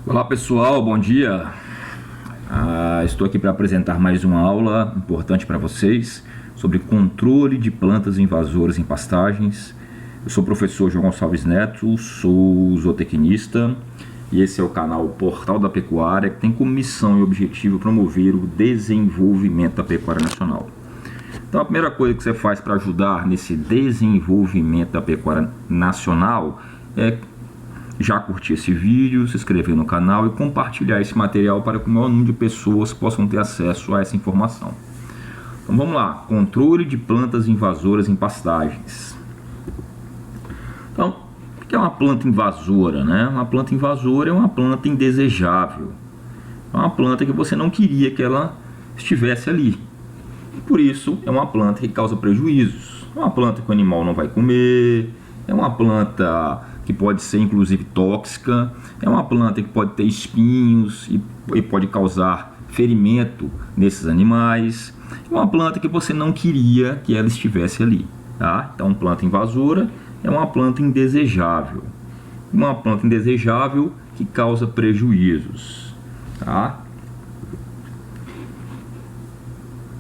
Olá pessoal, bom dia. Estou aqui para apresentar mais uma aula importante para vocês sobre controle de plantas invasoras em pastagens. Eu sou o professor João Gonçalves Neto, sou zootecnista e esse é o canal Portal da Pecuária, que tem como missão e objetivo promover o desenvolvimento da pecuária nacional. Então a primeira coisa que você faz para ajudar nesse desenvolvimento da pecuária nacional é já curtir esse vídeo, se inscrever no canal e compartilhar esse material para que o maior número de pessoas possam ter acesso a essa informação. Então vamos lá, controle de plantas invasoras em pastagens. Então, o que é uma planta invasora, né? Uma planta invasora é uma planta indesejável. É uma planta que você não queria que ela estivesse ali. Por isso, é uma planta que causa prejuízos. É uma planta que o animal não vai comer, é uma planta que pode ser inclusive tóxica, é uma planta que pode ter espinhos e pode causar ferimento nesses animais, é uma planta que você não queria que ela estivesse ali, tá? Então, planta invasora é uma planta indesejável, que causa prejuízos, tá?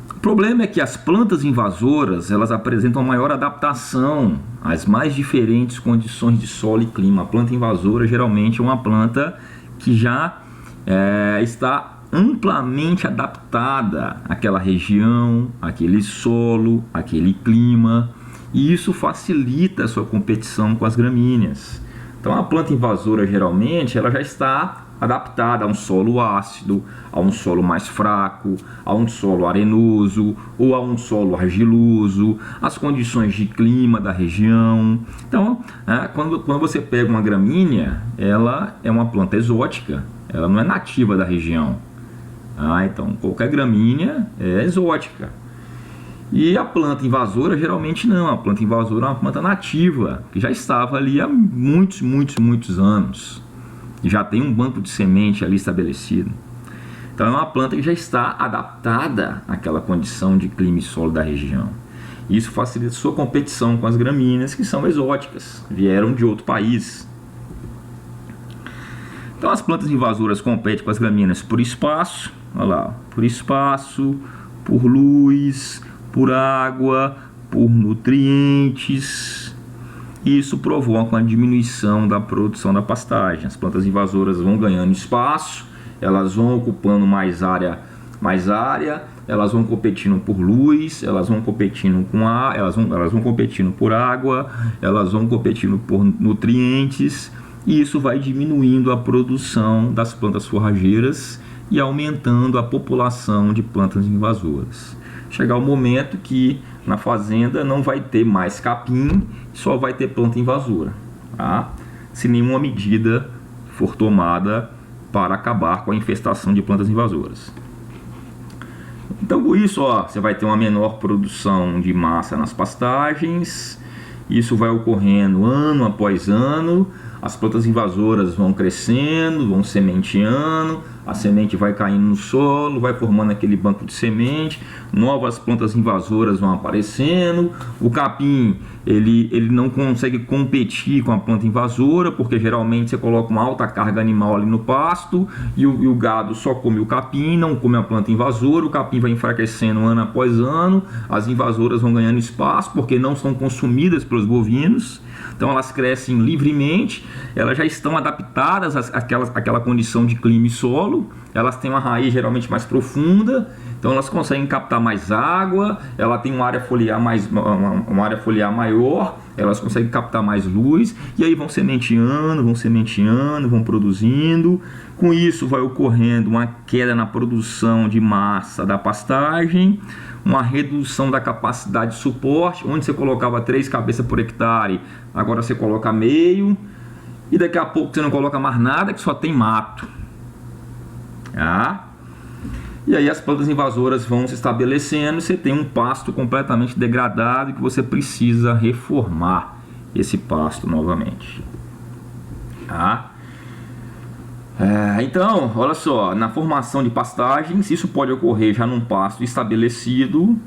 O problema é que as plantas invasoras, elas apresentam maior adaptação às mais diferentes condições de solo e clima. A planta invasora geralmente é uma planta que já está amplamente adaptada àquela região, àquele solo, àquele clima, e isso facilita a sua competição com as gramíneas. Então a planta invasora geralmente ela já está adaptada a um solo ácido, a um solo mais fraco, a um solo arenoso ou a um solo argiloso, as condições de clima da região. Então, quando você pega uma gramínea, ela é uma planta exótica, ela não é nativa da região. Então, qualquer gramínea é exótica. E a planta invasora geralmente não, a planta invasora é uma planta nativa, que já estava ali há muitos anos. Já tem um banco de semente ali estabelecido. Então é uma planta que já está adaptada àquela condição de clima e solo da região. Isso facilita sua competição com as gramíneas que são exóticas, vieram de outro país. Então as plantas invasoras competem com as gramíneas por espaço, olha lá, por espaço, por luz, por água, por nutrientes. Isso provoca uma diminuição da produção da pastagem. As plantas invasoras vão ganhando espaço, elas vão ocupando mais área, elas vão competindo por luz, elas vão competindo com ar, elas vão competindo por água, elas vão competindo por nutrientes, e isso vai diminuindo a produção das plantas forrageiras e aumentando a população de plantas invasoras. Chegar o momento que na fazenda não vai ter mais capim, só vai ter planta invasora, tá? Se nenhuma medida for tomada para acabar com a infestação de plantas invasoras. Então, com isso, você vai ter uma menor produção de massa nas pastagens. Isso vai ocorrendo ano após ano. As plantas invasoras vão crescendo, vão sementeando, a semente vai caindo no solo, vai formando aquele banco de semente, novas plantas invasoras vão aparecendo, o capim ele não consegue competir com a planta invasora, porque geralmente você coloca uma alta carga animal ali no pasto e o gado só come o capim, não come a planta invasora, o capim vai enfraquecendo ano após ano, as invasoras vão ganhando espaço porque não são consumidas pelos bovinos. Então elas crescem livremente, elas já estão adaptadas àquela condição de clima e solo, elas têm uma raiz geralmente mais profunda, então elas conseguem captar mais água, ela tem uma área foliar maior, elas conseguem captar mais luz, e aí vão sementeando, vão produzindo. Com isso vai ocorrendo uma queda na produção de massa da pastagem, uma redução da capacidade de suporte, onde você colocava 3 cabeças por hectare, agora você coloca meio, e daqui a pouco você não coloca mais nada, que só tem mato. E aí as plantas invasoras vão se estabelecendo, e você tem um pasto completamente degradado, que você precisa reformar esse pasto novamente. Então, olha só, na formação de pastagens, isso pode ocorrer já num pasto estabelecido,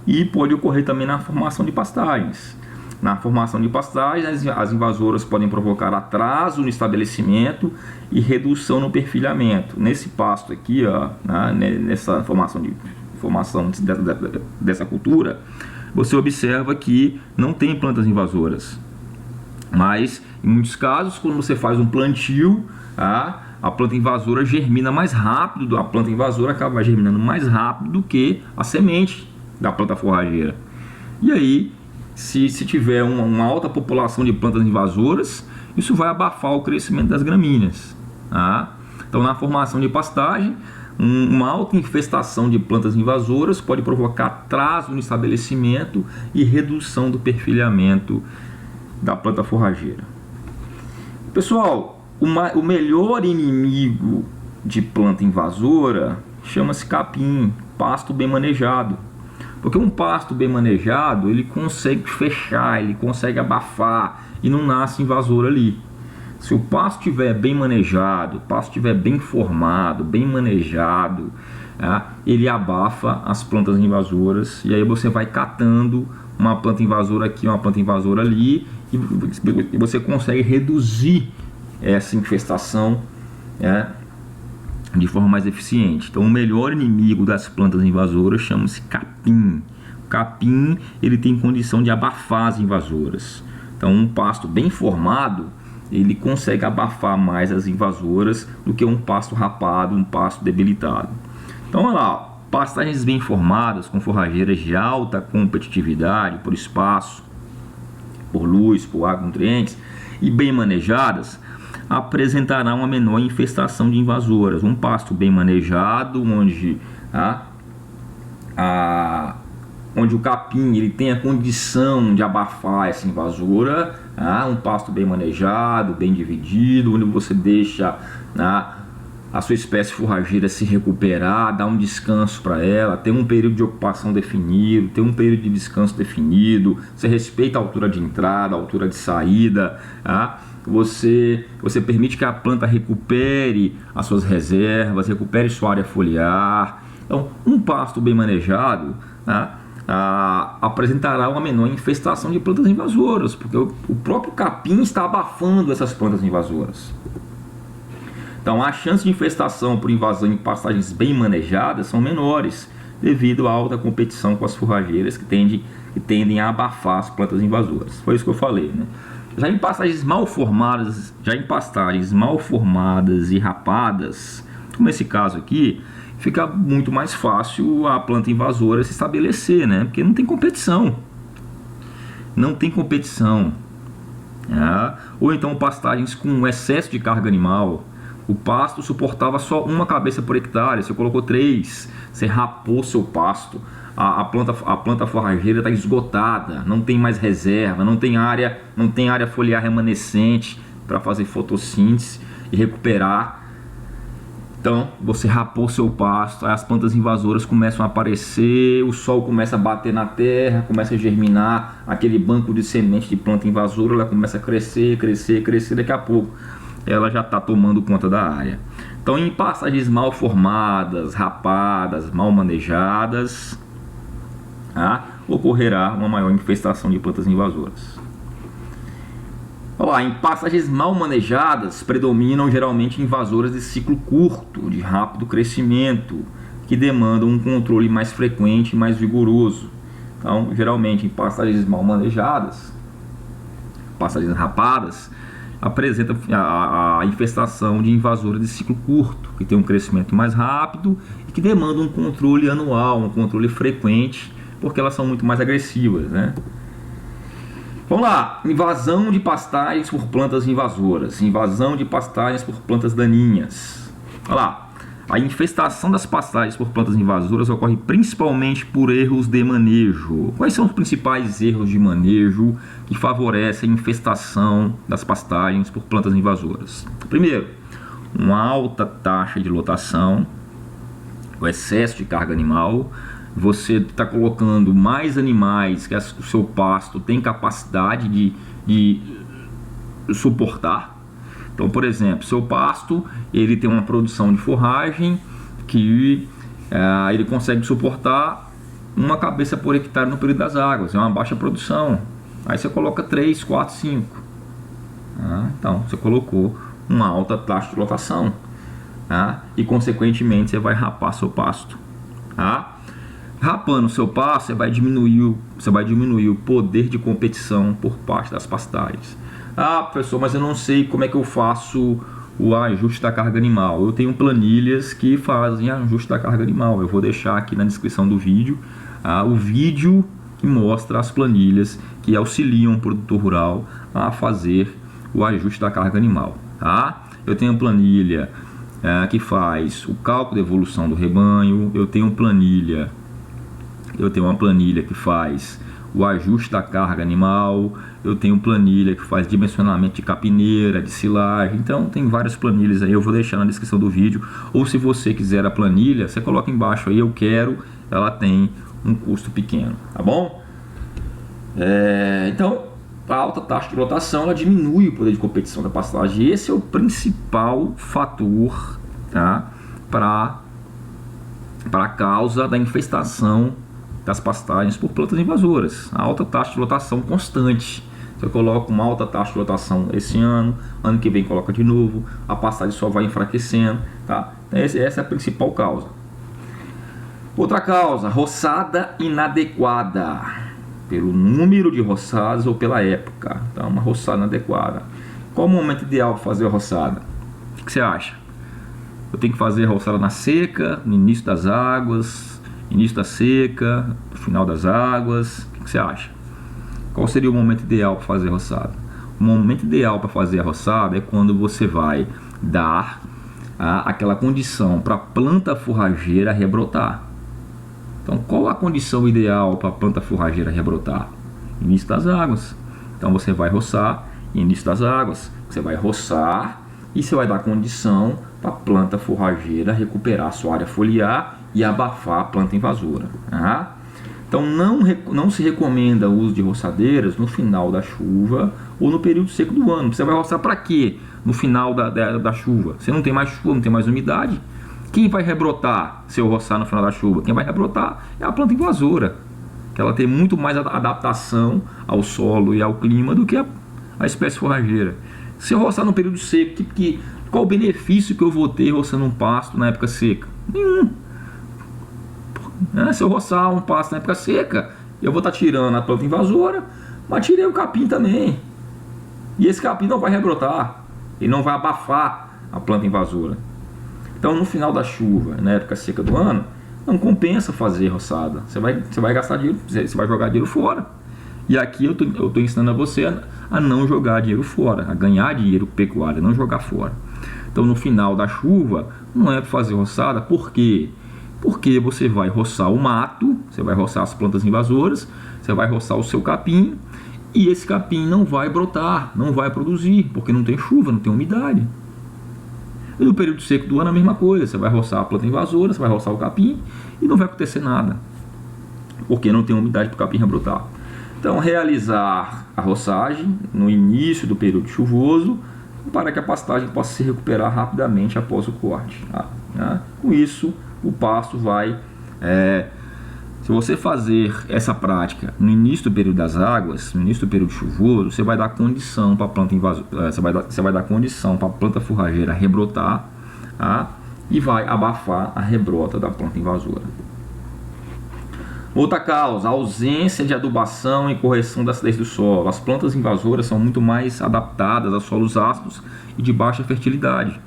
e pode ocorrer também na formação de pastagens. Na formação de pastagens, as invasoras podem provocar atraso no estabelecimento e redução no perfilhamento. Nesse pasto aqui, ó, nessa formação dessa cultura, você observa que não tem plantas invasoras. Mas, em muitos casos, quando você faz um plantio, a planta invasora germina mais rápido, a planta invasora acaba germinando mais rápido do que a semente da planta forrageira. E aí, se tiver uma alta população de plantas invasoras, isso vai abafar o crescimento das gramíneas. Então, na formação de pastagem, uma alta infestação de plantas invasoras pode provocar atraso no estabelecimento e redução do perfilhamento da planta forrageira. Pessoal, o melhor inimigo de planta invasora chama-se capim, pasto bem manejado. Porque um pasto bem manejado, ele consegue fechar, ele consegue abafar e não nasce invasor ali. Se o pasto estiver bem manejado, o pasto estiver bem formado, bem manejado, ele abafa as plantas invasoras, e aí você vai catando uma planta invasora aqui, uma planta invasora ali, e você consegue reduzir essa infestação de forma mais eficiente. Então, o melhor inimigo das plantas invasoras chama-se capim. O capim, ele tem condição de abafar as invasoras. Então, um pasto bem formado, ele consegue abafar mais as invasoras do que um pasto rapado, um pasto debilitado. Então, olha lá, pastagens bem formadas, com forrageiras de alta competitividade por espaço, por luz, por água, nutrientes, e bem manejadas, apresentará uma menor infestação de invasoras. Um pasto bem manejado, onde o capim ele tem a condição de abafar essa invasora, um pasto bem manejado, bem dividido, onde você deixa a sua espécie forrageira se recuperar, dar um descanso para ela, ter um período de ocupação definido, ter um período de descanso definido, você respeita a altura de entrada, a altura de saída, Você permite que a planta recupere as suas reservas, recupere sua área foliar. Então, um pasto bem manejado apresentará uma menor infestação de plantas invasoras, porque o próprio capim está abafando essas plantas invasoras. Então, as chances de infestação por invasão em pastagens bem manejadas são menores, devido à alta competição com as forrageiras que tendem a abafar as plantas invasoras. Foi isso que eu falei, né? Já em pastagens mal formadas, e rapadas, como esse caso aqui, fica muito mais fácil a planta invasora se estabelecer, né? Porque não tem competição. Ou então pastagens com excesso de carga animal. O pasto suportava só uma cabeça por hectare, você colocou 3, você rapou seu pasto. A planta forrageira está esgotada, não tem mais reserva, não tem área foliar remanescente para fazer fotossíntese e recuperar. Então, você rapou seu pasto, aí as plantas invasoras começam a aparecer, o sol começa a bater na terra, começa a germinar aquele banco de semente de planta invasora, ela começa a crescer, daqui a pouco ela já está tomando conta da área. Então, em pastagens mal formadas, rapadas, mal manejadas, ocorrerá uma maior infestação de plantas invasoras. Em pastagens mal manejadas predominam geralmente invasoras de ciclo curto, de rápido crescimento, que demandam um controle mais frequente e mais vigoroso. Então, geralmente em pastagens mal manejadas, pastagens rapadas, apresenta a infestação de invasoras de ciclo curto, que tem um crescimento mais rápido e que demandam um controle anual, um controle frequente, porque elas são muito mais agressivas, né? Vamos lá, invasão de pastagens por plantas invasoras, invasão de pastagens por plantas daninhas. Olha lá, a infestação das pastagens por plantas invasoras ocorre principalmente por erros de manejo. Quais são os principais erros de manejo que favorecem a infestação das pastagens por plantas invasoras? Primeiro, uma alta taxa de lotação, o excesso de carga animal. Você está colocando mais animais que o seu pasto tem capacidade de suportar. Então, por exemplo, seu pasto ele tem uma produção de forragem que ele consegue suportar uma cabeça por hectare no período das águas. É uma baixa produção. Aí você coloca 3, 4, 5. Então você colocou uma alta taxa de lotação, e consequentemente você vai rapar seu pasto. Rapando o seu pasto, você vai diminuir o poder de competição por parte das pastagens. Professor, mas eu não sei como é que eu faço o ajuste da carga animal. Eu tenho planilhas que fazem ajuste da carga animal. Eu vou deixar aqui na descrição do vídeo o vídeo que mostra as planilhas que auxiliam o produtor rural a fazer o ajuste da carga animal. Eu tenho planilha que faz o cálculo da evolução do rebanho. Eu tenho uma planilha que faz o ajuste da carga animal. Eu tenho planilha que faz dimensionamento de capineira, de silagem. Então tem várias planilhas aí, eu vou deixar na descrição do vídeo. Ou se você quiser a planilha, você coloca embaixo aí, eu quero. Ela tem um custo pequeno, tá bom? Então, a alta taxa de lotação, ela diminui o poder de competição da pastagem. Esse é o principal fator, para a causa da infestação das pastagens por plantas invasoras. A alta taxa de lotação constante. Você coloca uma alta taxa de lotação esse ano que vem coloca de novo, a pastagem só vai enfraquecendo, essa é a principal causa. Outra causa, roçada inadequada, pelo número de roçadas ou pela época. Então, uma roçada inadequada. Qual o momento ideal para fazer a roçada? O que você acha? Eu tenho que fazer a roçada na seca, no início das águas, início da seca, no final das águas? O que você acha? Qual seria o momento ideal para fazer a roçada? O momento ideal para fazer a roçada é quando você vai dar aquela condição para a planta forrageira rebrotar. Então, qual a condição ideal para a planta forrageira rebrotar? Início das águas. Então, você vai roçar início das águas. Você vai roçar e você vai dar condição para a planta forrageira recuperar a sua área foliar e abafar a planta invasora. Então não se recomenda o uso de roçadeiras no final da chuva ou no período seco do ano. Você vai roçar para quê no final da chuva? Você não tem mais chuva, não tem mais umidade. Quem vai rebrotar se eu roçar no final da chuva? Quem vai rebrotar é a planta invasora, que ela tem muito mais adaptação ao solo e ao clima do que a espécie forrageira. Se eu roçar no período seco, qual o benefício que eu vou ter roçando um pasto na época seca? Nenhum. Se eu roçar um pasto na época seca, eu vou estar tirando a planta invasora, mas tirei o capim também. E esse capim não vai rebrotar, ele não vai abafar a planta invasora. Então, no final da chuva, na época seca do ano, não compensa fazer roçada. Você vai gastar dinheiro, você vai jogar dinheiro fora. E aqui eu estou ensinando a você a não jogar dinheiro fora, a ganhar dinheiro pecuário, não jogar fora. Então, no final da chuva, não é para fazer roçada. Por quê? Porque você vai roçar o mato, você vai roçar as plantas invasoras, você vai roçar o seu capim, e esse capim não vai brotar, não vai produzir, porque não tem chuva, não tem umidade. E no período seco do ano a mesma coisa, você vai roçar a planta invasora, você vai roçar o capim, e não vai acontecer nada, porque não tem umidade para o capim rebrotar. Então, realizar a roçagem no início do período chuvoso, para que a pastagem possa se recuperar rapidamente após o corte. Com isso, o pasto vai... se você fazer essa prática no início do período das águas, no início do período chuvoso, você vai dar condição para a planta invasora, você vai dar condição para a planta forrageira rebrotar, e vai abafar a rebrota da planta invasora. Outra causa, ausência de adubação e correção da acidez do solo. As plantas invasoras são muito mais adaptadas a solos ácidos e de baixa fertilidade.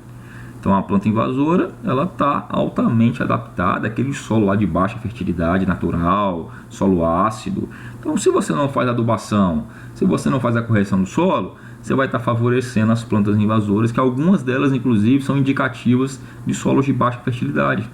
Então a planta invasora, ela está altamente adaptada àquele solo lá de baixa fertilidade natural, solo ácido. Então, se você não faz adubação, se você não faz a correção do solo, você vai estar favorecendo as plantas invasoras, que algumas delas inclusive são indicativas de solos de baixa fertilidade.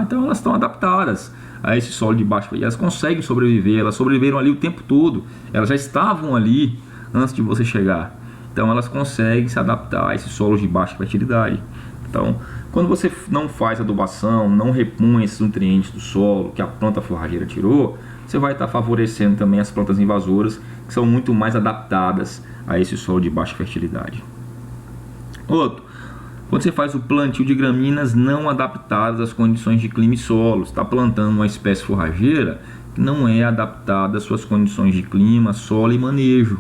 Então elas estão adaptadas a esse solo de baixa fertilidade, elas conseguem sobreviver, elas sobreviveram ali o tempo todo, elas já estavam ali antes de você chegar. Então elas conseguem se adaptar a esses solos de baixa fertilidade. Então, quando você não faz adubação, não repõe esses nutrientes do solo que a planta forrageira tirou, você vai estar favorecendo também as plantas invasoras, que são muito mais adaptadas a esse solo de baixa fertilidade. Outro, quando você faz o plantio de gramíneas não adaptadas às condições de clima e solo, você está plantando uma espécie forrageira que não é adaptada às suas condições de clima, solo e manejo.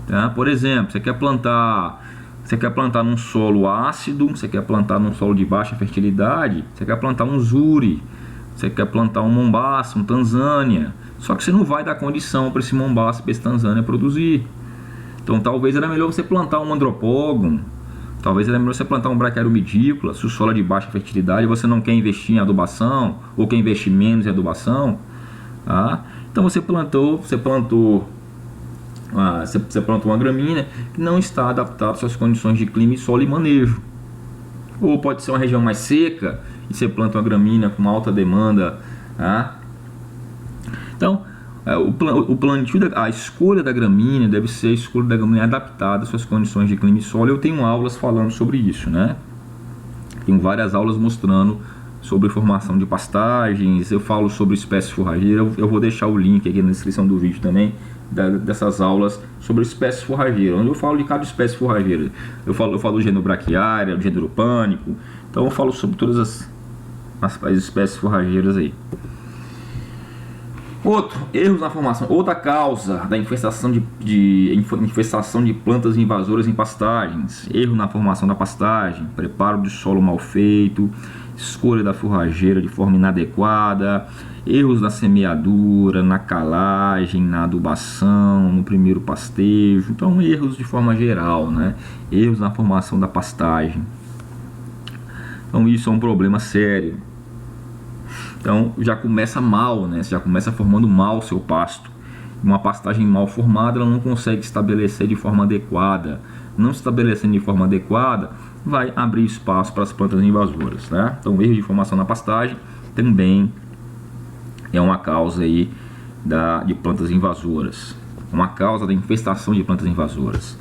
Tá? Por exemplo, você quer plantar num solo ácido, você quer plantar num solo de baixa fertilidade, você quer plantar um Zuri, você quer plantar um Mombasa, um Tanzânia, só que você não vai dar condição para esse Mombasa, para esse Tanzânia produzir. Então talvez era melhor você plantar um Andropógon, talvez era melhor você plantar um Brachiorumidícola, se o solo é de baixa fertilidade, você não quer investir em adubação, ou quer investir menos em adubação, tá? Então você plantou uma gramínea que não está adaptada às suas condições de clima, solo e manejo. Ou pode ser uma região mais seca e você planta uma gramínea com alta demanda. Tá? Então, o plantio, a escolha da gramínea deve ser a escolha da gramínea adaptada às suas condições de clima e solo. Eu tenho aulas falando sobre isso, né? Tenho várias aulas mostrando sobre formação de pastagens, eu falo sobre espécies forrageiras. Eu vou deixar o link aqui na descrição do vídeo também dessas aulas sobre espécies forrageiras, onde eu falo de cada espécie forrageira. Eu falo do gênero braquiária, do gênero pânico. Então eu falo sobre todas as espécies forrageiras aí. Erros na formação. Outra causa da infestação de plantas invasoras em pastagens. Erro na formação da pastagem, preparo de solo mal feito, escolha da forrageira de forma inadequada, erros na semeadura, na calagem, na adubação, no primeiro pastejo. Então erros de forma geral, né? Erros na formação da pastagem. Então isso é um problema sério. Então já começa mal, né? Você já começa formando mal o seu pasto. Uma pastagem mal formada, ela não consegue estabelecer de forma adequada. Não estabelecendo de forma adequada, vai abrir espaço para as plantas invasoras, né? Então erro de formação na pastagem também é uma causa aí de plantas invasoras. Uma causa da infestação de plantas invasoras.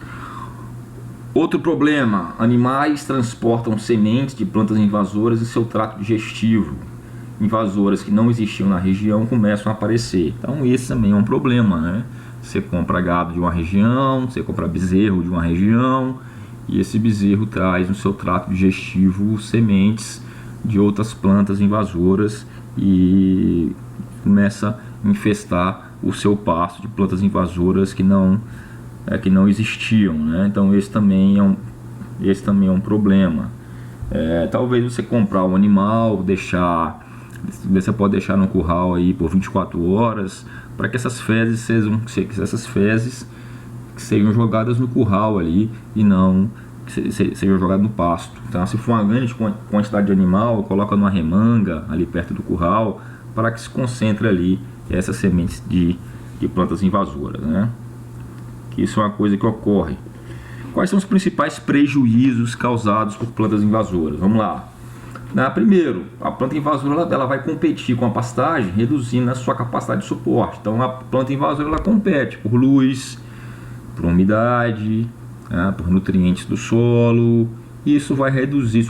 Outro problema: animais transportam sementes de plantas invasoras em seu trato digestivo. Invasoras que não existiam na região começam a aparecer. Então esse também é um problema, né? Você compra gado de uma região, você compra bezerro de uma região, e esse bezerro traz no seu trato digestivo sementes de outras plantas invasoras e começa a infestar o seu pasto de plantas invasoras que não existiam, né? Então esse também é um problema. Talvez você comprar um animal, você pode deixar no curral aí por 24 horas para que essas fezes sejam jogadas no curral ali e não sejam jogadas no pasto. Então, se for uma grande quantidade de animal, coloca numa remanga ali perto do curral para que se concentre ali essas sementes de plantas invasoras, né? Que isso é uma coisa que ocorre. Quais são os principais prejuízos causados por plantas invasoras? Vamos lá. Primeiro, a planta invasora ela vai competir com a pastagem, reduzindo a sua capacidade de suporte. Então a planta invasora ela compete por luz, por umidade, por nutrientes do solo. E isso vai reduzir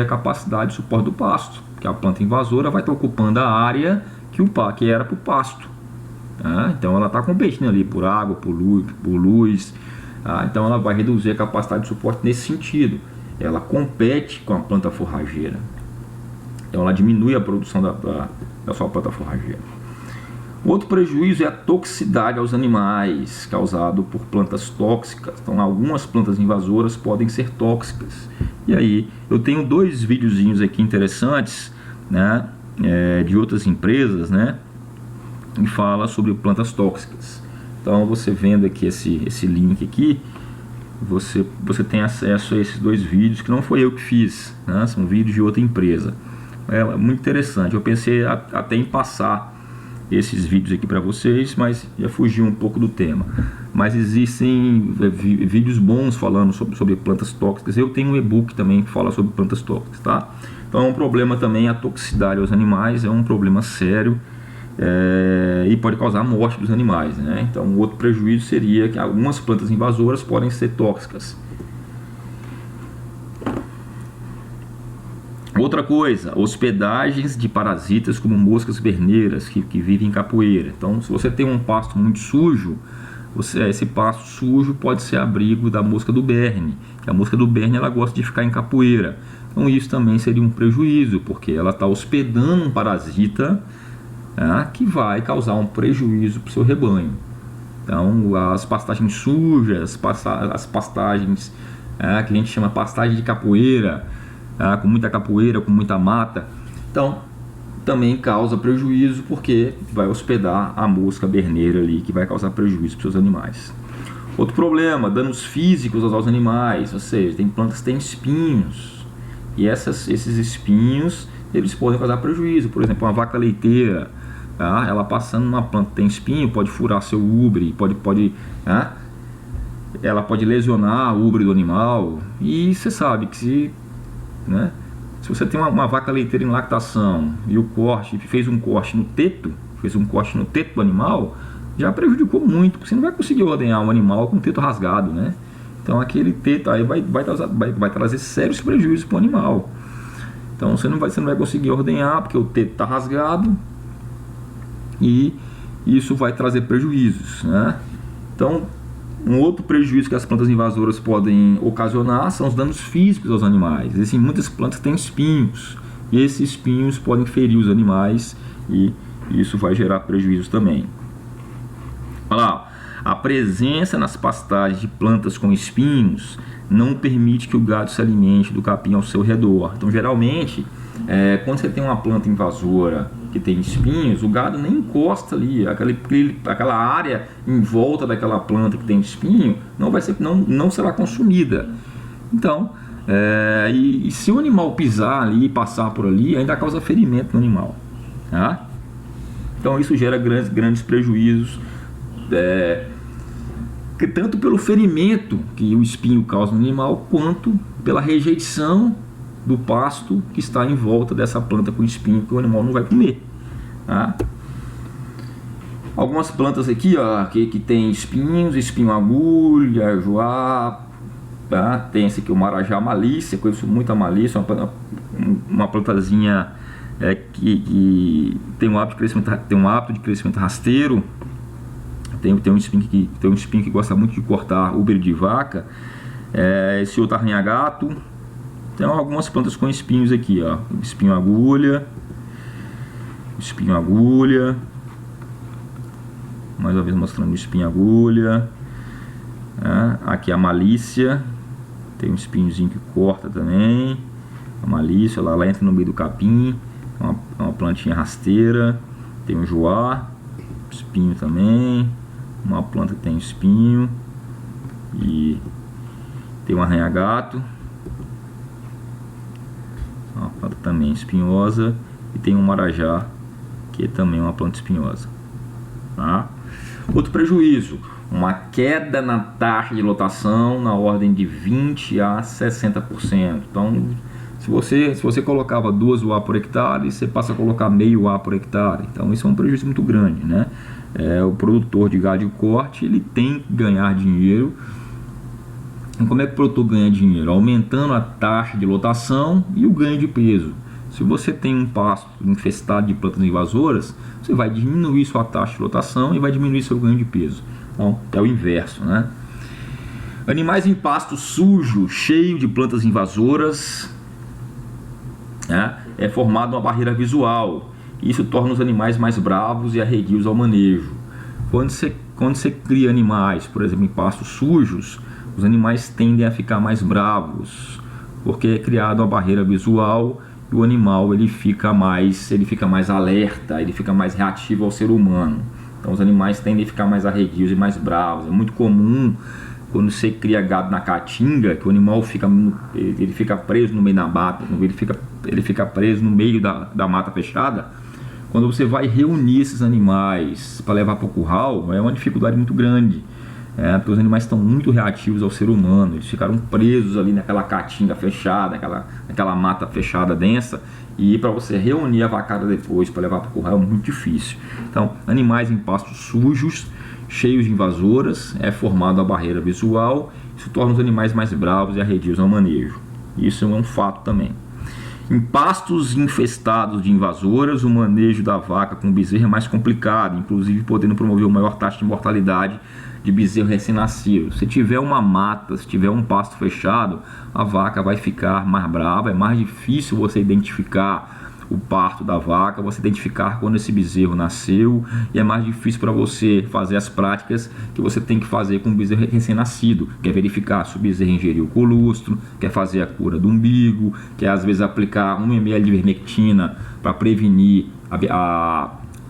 a capacidade de suporte do pasto, porque a planta invasora vai estar ocupando a área que era para o pasto. Então ela está competindo ali por água, por luz. Então ela vai reduzir a capacidade de suporte nesse sentido. Ela compete com a planta forrageira. Então ela diminui a produção da sua planta forrageira. Outro prejuízo é a toxicidade aos animais, causado por plantas tóxicas. Então algumas plantas invasoras podem ser tóxicas. E aí eu tenho 2 videozinhos aqui interessantes, né, de outras empresas, né, que fala sobre plantas tóxicas. Então você vendo aqui esse link aqui, você tem acesso a esses 2 vídeos que não foi eu que fiz, né? São vídeos de outra empresa. É muito interessante. Eu pensei até em passar esses vídeos aqui para vocês, mas já fugiu um pouco do tema. Mas existem vídeos bons falando sobre plantas tóxicas. Eu tenho um e-book também que fala sobre plantas tóxicas, tá? Então é um problema também a toxicidade aos animais, é um problema sério. E pode causar a morte dos animais, né? Então outro prejuízo seria que algumas plantas invasoras podem ser tóxicas. Outra coisa, hospedagens de parasitas como moscas berneiras que vivem em capoeira. Então se você tem um pasto muito sujo, esse pasto sujo pode ser abrigo da mosca do berne, que a mosca do berne ela gosta de ficar em capoeira. Então isso também seria um prejuízo, porque ela está hospedando um parasita que vai causar um prejuízo para o seu rebanho. Então, as pastagens sujas, as pastagens que a gente chama pastagem de capoeira, com muita capoeira, com muita mata, então também causa prejuízo, porque vai hospedar a mosca berneira ali, que vai causar prejuízo para os seus animais. Outro problema, danos físicos aos animais, ou seja, tem plantas que têm espinhos, e esses espinhos eles podem causar prejuízo. Por exemplo, uma vaca leiteira, ela passando numa planta que tem espinho, pode furar seu ubre, ela pode lesionar o ubre do animal. E você sabe que se você tem uma vaca leiteira em lactação e o corte fez um corte no teto do animal, já prejudicou muito, porque você não vai conseguir ordenhar um animal com o teto rasgado, né? Então aquele teto aí vai trazer sérios prejuízos para o animal. Então você não vai conseguir ordenhar, porque o teto está rasgado, e isso vai trazer prejuízos, né? Então, um outro prejuízo que as plantas invasoras podem ocasionar são os danos físicos aos animais. Existem muitas plantas que têm espinhos, e esses espinhos podem ferir os animais, e isso vai gerar prejuízos também. Olha lá, a presença nas pastagens de plantas com espinhos não permite que o gado se alimente do capim ao seu redor. Então, geralmente, quando você tem uma planta invasora que tem espinhos, o gado nem encosta ali, aquela área em volta daquela planta que tem espinho não será consumida. Então, e se o animal pisar ali e passar por ali, ainda causa ferimento no animal, tá? Então isso gera grandes prejuízos, tanto pelo ferimento que o espinho causa no animal, quanto pela rejeição do pasto que está em volta dessa planta com espinho, que o animal não vai comer, tá? Algumas plantas aqui, que tem espinhos, espinho agulha, joá, tá? Tem esse aqui, o marajá malícia, conheço muito a malícia, uma plantazinha que tem um hábito de crescimento rasteiro. Tem um espinho que gosta muito de cortar ubre de vaca. Esse outro arranha-gato. Tem algumas plantas com espinhos aqui, espinho agulha, mais uma vez mostrando o espinho agulha. Aqui a malícia, tem um espinhozinho que corta também. A malícia, ela entra no meio do capim, é uma plantinha rasteira. Tem o joá, espinho também, uma planta que tem espinho. E tem um arranha-gato, uma planta também espinhosa. E tem um marajá, que é também uma planta espinhosa, tá? Outro prejuízo, uma queda na taxa de lotação na ordem de 20 a 60%. Então, se você colocava 2 UA por hectare, você passa a colocar meio UA por hectare. Então isso é um prejuízo muito grande, né? O produtor de gado de corte, ele tem que ganhar dinheiro. E como é que o produtor ganha dinheiro? Aumentando a taxa de lotação e o ganho de peso. Se você tem um pasto infestado de plantas invasoras, você vai diminuir sua taxa de lotação e vai diminuir seu ganho de peso. Então é o inverso, né? Animais em pasto sujo, cheio de plantas invasoras, é formada uma barreira visual. Isso torna os animais mais bravos e arredios ao manejo. Quando você cria animais, por exemplo, em pastos sujos, os animais tendem a ficar mais bravos, porque é criada uma barreira visual e o animal ele fica mais alerta, ele fica mais reativo ao ser humano. Então os animais tendem a ficar mais arredios e mais bravos. É muito comum quando você cria gado na caatinga, que o animal fica preso no meio da mata, ele fica preso no meio da mata fechada. Quando você vai reunir esses animais para levar para o curral, é uma dificuldade muito grande, porque os animais estão muito reativos ao ser humano. Eles ficaram presos ali naquela caatinga fechada, naquela mata fechada densa, e para você reunir a vacada depois para levar para o curral é muito difícil. Então, animais em pastos sujos, cheios de invasoras, é formada a barreira visual. Isso torna os animais mais bravos e arredios ao manejo. Isso é um fato também. Em pastos infestados de invasoras, o manejo da vaca com bezerro é mais complicado, inclusive podendo promover uma maior taxa de mortalidade de bezerro recém-nascido. Se tiver uma mata, se tiver um pasto fechado, a vaca vai ficar mais brava, é mais difícil você identificar o parto da vaca, você identificar quando esse bezerro nasceu, e é mais difícil para você fazer as práticas que você tem que fazer com o bezerro recém-nascido, que é verificar se o bezerro ingeriu colostro, quer fazer a cura do umbigo, quer às vezes aplicar 1 ml de ivermectina para prevenir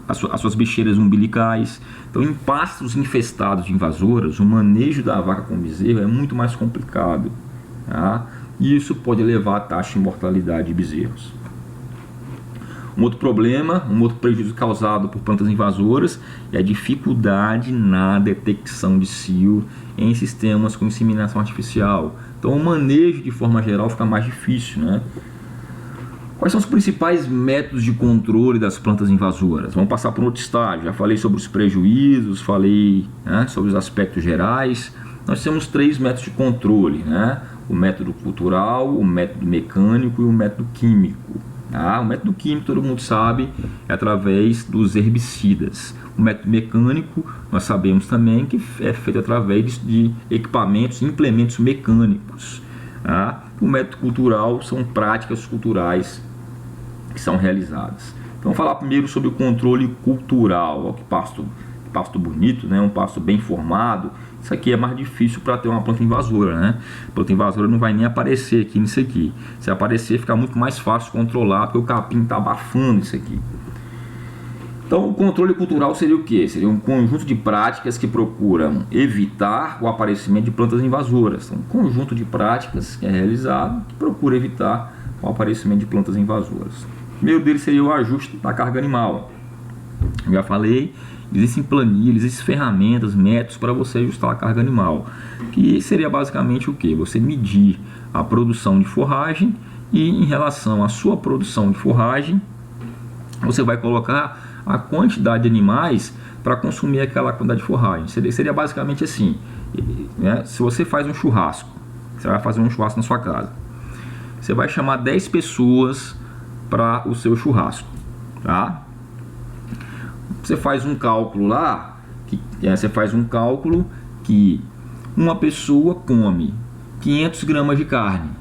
as suas bicheiras umbilicais. Então, em pastos infestados de invasoras, o manejo da vaca com bezerro é muito mais complicado, tá? E isso pode elevar a taxa de mortalidade de bezerros. Um outro problema, um outro prejuízo causado por plantas invasoras é a dificuldade na detecção de cio em sistemas com inseminação artificial. Então, o manejo de forma geral fica mais difícil, né? Quais são os principais métodos de controle das plantas invasoras? Vamos passar por outro estágio. Já falei sobre os prejuízos, falei, né, sobre os aspectos gerais. Nós temos 3 métodos de controle, né? O método cultural, o método mecânico e o método químico. O método químico, todo mundo sabe, é através dos herbicidas. O método mecânico, nós sabemos também que é feito através de equipamentos, implementos mecânicos. O método cultural são práticas culturais que são realizadas. Então, vamos falar primeiro sobre o controle cultural. Que pasto bonito, né? Um pasto bem formado. Isso aqui é mais difícil para ter uma planta invasora, né? A planta invasora não vai nem aparecer aqui nisso aqui. Se aparecer, fica muito mais fácil controlar, porque o capim está abafando isso aqui. Então, o controle cultural seria o quê? Seria um conjunto de práticas que procuram evitar o aparecimento de plantas invasoras. Então, um conjunto de práticas que é realizado que procura evitar o aparecimento de plantas invasoras. O primeiro deles seria o ajuste da carga animal. Eu já falei, existem planilhas, existem ferramentas, métodos para você ajustar a carga animal. Que seria basicamente o quê? Você medir a produção de forragem e, em relação à sua produção de forragem, você vai colocar a quantidade de animais para consumir aquela quantidade de forragem. Seria basicamente assim, né? Se você faz um churrasco, você vai fazer um churrasco na sua casa, você vai chamar 10 pessoas para o seu churrasco, tá? Você faz um cálculo lá, que uma pessoa come 500 gramas de carne.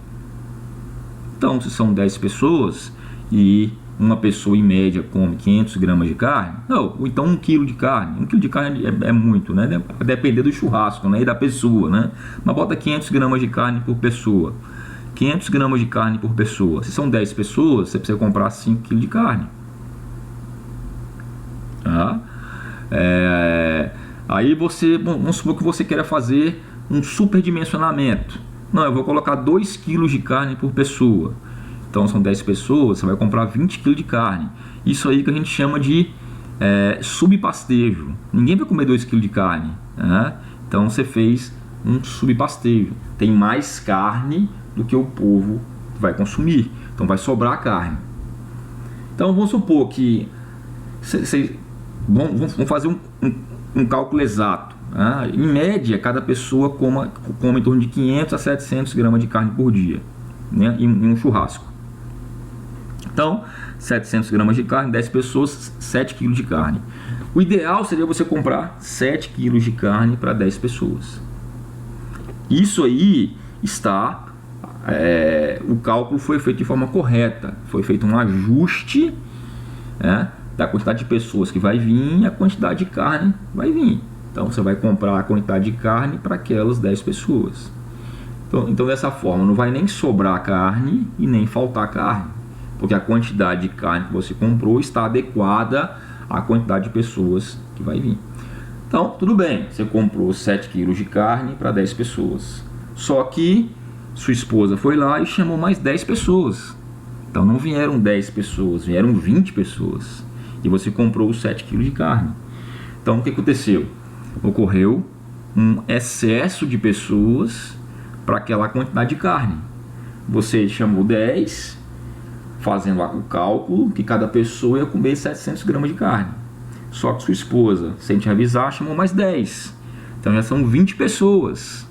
Então, se são 10 pessoas e uma pessoa em média come 500 gramas de carne, não, ou então 1 quilo de carne. 1 quilo de carne é muito, né? Depender do churrasco, né? E da pessoa, né? Mas bota 500 gramas de carne por pessoa. 500 gramas de carne por pessoa. Se são 10 pessoas, você precisa comprar 5 quilos de carne. Tá? Aí vamos supor que você queira fazer um superdimensionamento. Não, eu vou colocar 2 quilos de carne por pessoa. Então são 10 pessoas, você vai comprar 20 kg de carne. Isso aí que a gente chama de subpastejo. Ninguém vai comer 2 kg de carne, né? Então você fez um subpastejo. Tem mais carne do que o povo vai consumir. Então vai sobrar carne. Então vamos supor que vamos fazer um cálculo exato. Né? Em média, cada pessoa come em torno de 500 a 700 gramas de carne por dia, né? em um churrasco. Então, 700 gramas de carne, 10 pessoas, 7 kg de carne. O ideal seria você comprar 7 kg de carne para 10 pessoas. Isso aí está... o cálculo foi feito de forma correta. Foi feito um ajuste, né, da quantidade de pessoas que vai vir e a quantidade de carne vai vir. Então, você vai comprar a quantidade de carne para aquelas 10 pessoas. Então, dessa forma, não vai nem sobrar carne e nem faltar carne, porque a quantidade de carne que você comprou está adequada à quantidade de pessoas que vai vir. Então, tudo bem, você comprou 7 kg de carne para 10 pessoas. Só que sua esposa foi lá e chamou mais 10 pessoas. Então, não vieram 10 pessoas, vieram 20 pessoas. E você comprou 7 kg de carne. Então, o que aconteceu? Ocorreu um excesso de pessoas para aquela quantidade de carne. Você chamou 10, fazendo o cálculo que cada pessoa ia comer 700 gramas de carne. Só que sua esposa, sem te avisar, chamou mais 10. Então já são 20 pessoas.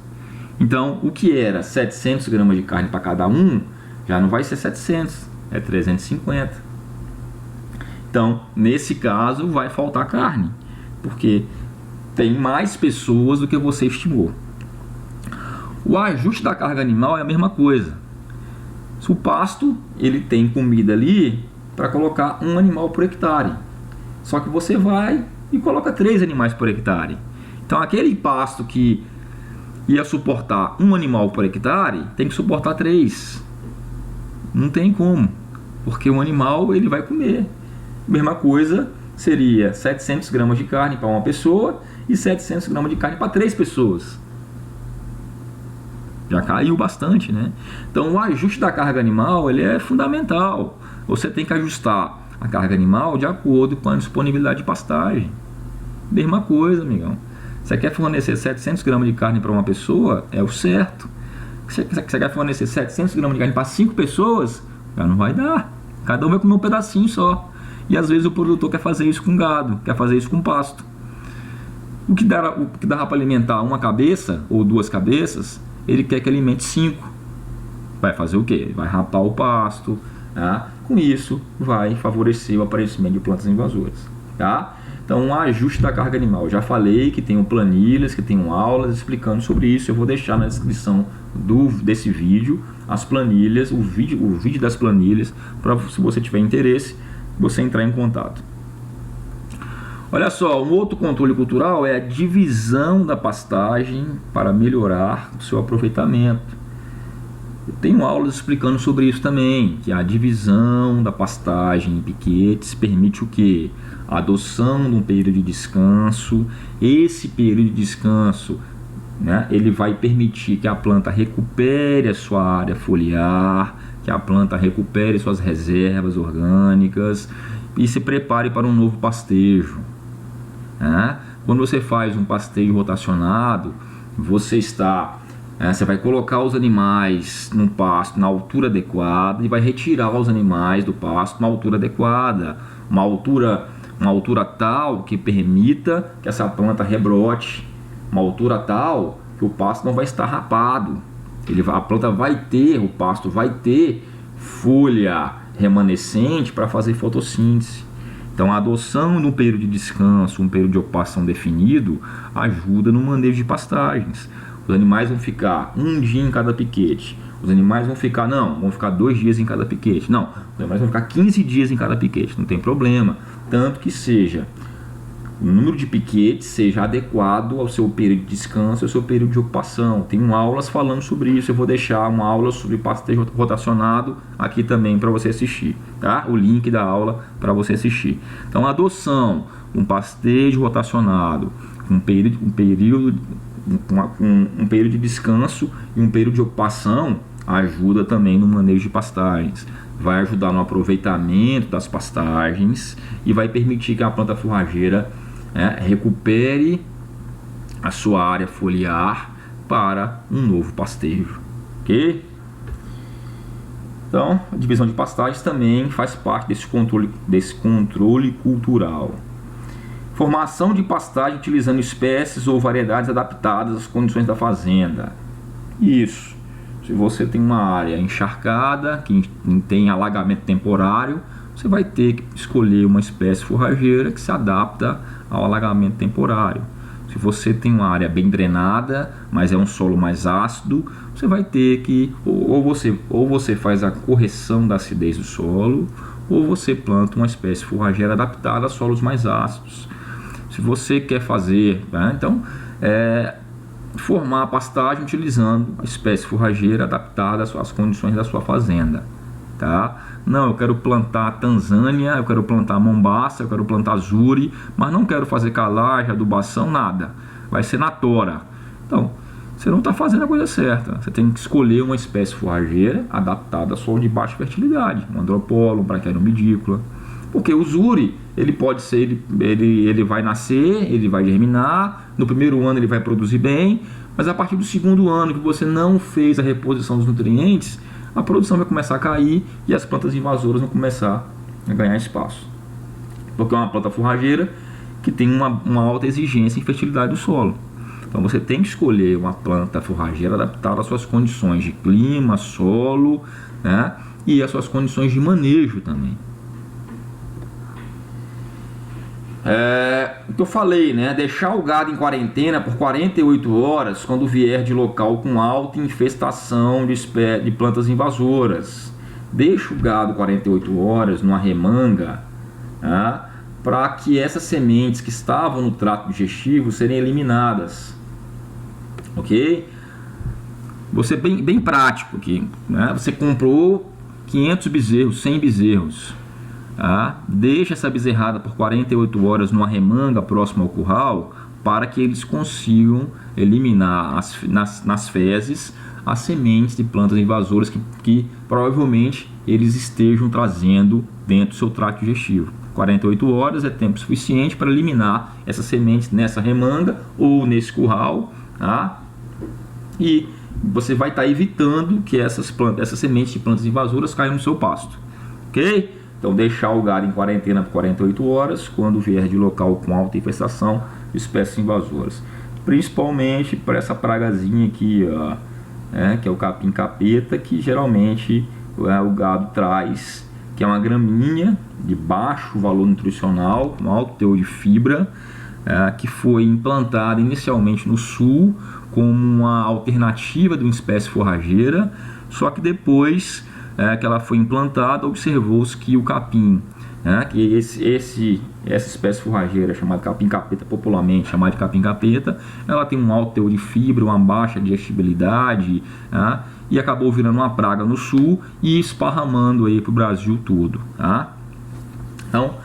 Então o que era 700 gramas de carne para cada um, já não vai ser 700, é 350. Então, nesse caso, vai faltar carne, porque tem mais pessoas do que você estimou. O ajuste da carga animal é a mesma coisa. Se o pasto ele tem comida ali, para colocar um animal por hectare. Só que você vai e coloca 3 animais por hectare. Então aquele pasto que ia suportar um animal por hectare, tem que suportar 3. Não tem como, porque o animal ele vai comer. Mesma coisa seria 700 gramas de carne para uma pessoa e 700 gramas de carne para 3 pessoas. Já caiu bastante, né? Então o ajuste da carga animal ele é fundamental. Você tem que ajustar a carga animal de acordo com a disponibilidade de pastagem. Mesma coisa, amigão. Você quer fornecer 700 gramas de carne para uma pessoa, é o certo. Você quer fornecer 700 gramas de carne para 5 pessoas, já não vai dar. Cada um vai comer um pedacinho só. E às vezes o produtor quer fazer isso com gado, quer fazer isso com pasto. O que dá para alimentar uma cabeça ou 2 cabeças, ele quer que alimente 5. Vai fazer o quê? Vai rapar o pasto. Tá? Com isso, vai favorecer o aparecimento de plantas invasoras. Tá? Então, um ajuste da carga animal. Eu já falei que tem planilhas, que tem aulas explicando sobre isso. Eu vou deixar na descrição desse vídeo as planilhas, o vídeo das planilhas, para se você tiver interesse, você entrar em contato. Olha só, um outro controle cultural é a divisão da pastagem para melhorar o seu aproveitamento. Eu tenho aulas explicando sobre isso também, que a divisão da pastagem em piquetes permite o quê? A adoção de um período de descanso. Esse período de descanso, né, ele vai permitir que a planta recupere a sua área foliar, que a planta recupere suas reservas orgânicas e se prepare para um novo pastejo. Né? Quando você faz um pastejo rotacionado, você vai colocar os animais no pasto na altura adequada e vai retirar os animais do pasto na altura adequada, uma altura tal que permita que essa planta rebrote, uma altura tal que o pasto não vai estar rapado. O pasto vai ter folha remanescente para fazer fotossíntese. Então a adoção de um período de descanso, um período de ocupação definido, ajuda no manejo de pastagens. Os animais vão ficar um dia em cada piquete. Os animais vão ficar 2 dias em cada piquete. Não, os animais vão ficar 15 dias em cada piquete, não tem problema. Tanto que o número de piquetes seja adequado ao seu período de descanso, ao seu período de ocupação. Tem aulas falando sobre isso. Eu vou deixar uma aula sobre pastejo rotacionado aqui também para você assistir, tá? O link da aula para você assistir. Então, a adoção, um pastejo rotacionado, um período de descanso e um período de ocupação ajuda também no manejo de pastagens. Vai ajudar no aproveitamento das pastagens e vai permitir que a planta forrageira recupere a sua área foliar para um novo pastejo. Ok? Então, a divisão de pastagens também faz parte desse controle cultural. Formação de pastagem utilizando espécies ou variedades adaptadas às condições da fazenda. Isso. Se você tem uma área encharcada, que tem alagamento temporário, você vai ter que escolher uma espécie forrageira que se adapta ao alagamento temporário. Se você tem uma área bem drenada, mas é um solo mais ácido, você vai ter que ou você faz a correção da acidez do solo, ou você planta uma espécie forrageira adaptada a solos mais ácidos. Se você quer fazer, formar a pastagem utilizando a espécie forrageira adaptada às condições da sua fazenda, tá? Não, eu quero plantar Tanzânia, eu quero plantar Mombaça, eu quero plantar Zuri, mas não quero fazer calagem, adubação, nada. Vai ser na tora. Então, você não está fazendo a coisa certa. Você tem que escolher uma espécie forrageira adaptada a solo de baixa fertilidade, um andropolo, um braquiária umidícola. Porque o Zuri, ele pode ser, ele vai nascer, ele vai germinar, no primeiro ano ele vai produzir bem, mas a partir do segundo ano que você não fez a reposição dos nutrientes, a produção vai começar a cair e as plantas invasoras vão começar a ganhar espaço. Porque é uma planta forrageira que tem uma alta exigência em fertilidade do solo. Então você tem que escolher uma planta forrageira adaptada às suas condições de clima, solo, né, e às suas condições de manejo também. O que eu falei, né? Deixar o gado em quarentena por 48 horas quando vier de local com alta infestação de plantas invasoras. deixa o gado 48 horas numa remanga, tá? Para que essas sementes que estavam no trato digestivo serem eliminadas, ok? Você bem prático aqui, né? Você comprou 500 bezerros, 100 bezerros, tá? Deixa essa bezerrada por 48 horas numa remanga próxima ao curral, para que eles consigam eliminar nas fezes as sementes de plantas invasoras que provavelmente eles estejam trazendo dentro do seu trato digestivo. 48 horas é tempo suficiente para eliminar essas sementes nessa remanga ou nesse curral, tá? E você vai estar evitando que essas sementes de plantas invasoras caiam no seu pasto, ok? Então deixar o gado em quarentena por 48 horas quando vier de local com alta infestação de espécies invasoras, principalmente para essa pragazinha aqui, ó, que é o capim capeta, que geralmente o gado traz, que é uma gramínea de baixo valor nutricional, com alto teor de fibra, que foi implantada inicialmente no sul como uma alternativa de uma espécie forrageira, só que depois que ela foi implantada, observou-se que o capim, que essa espécie forrageira chamada capim capeta, popularmente chamada de capim capeta, ela tem um alto teor de fibra, uma baixa digestibilidade, e acabou virando uma praga no sul e esparramando aí para o Brasil todo, tá? Então,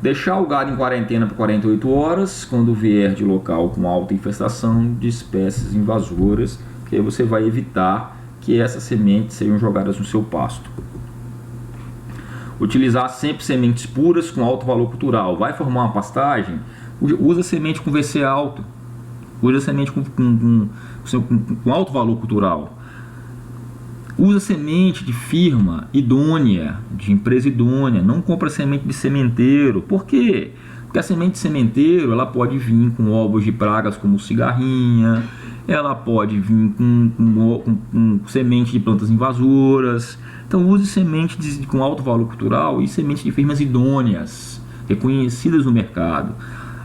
deixar o gado em quarentena por 48 horas quando vier de local com alta infestação de espécies invasoras, que aí você vai evitar que essas sementes sejam jogadas no seu pasto. Utilizar sempre sementes puras com alto valor cultural. Vai formar uma pastagem? Usa semente com VC alto. Usa semente com alto valor cultural. Usa semente de firma idônea, de empresa idônea. Não compra semente de sementeiro. Por quê? Porque a semente de sementeiro ela pode vir com ovos de pragas como cigarrinha, ela pode vir com semente de plantas invasoras. Então use sementes com alto valor cultural e sementes de firmas idôneas, reconhecidas no mercado.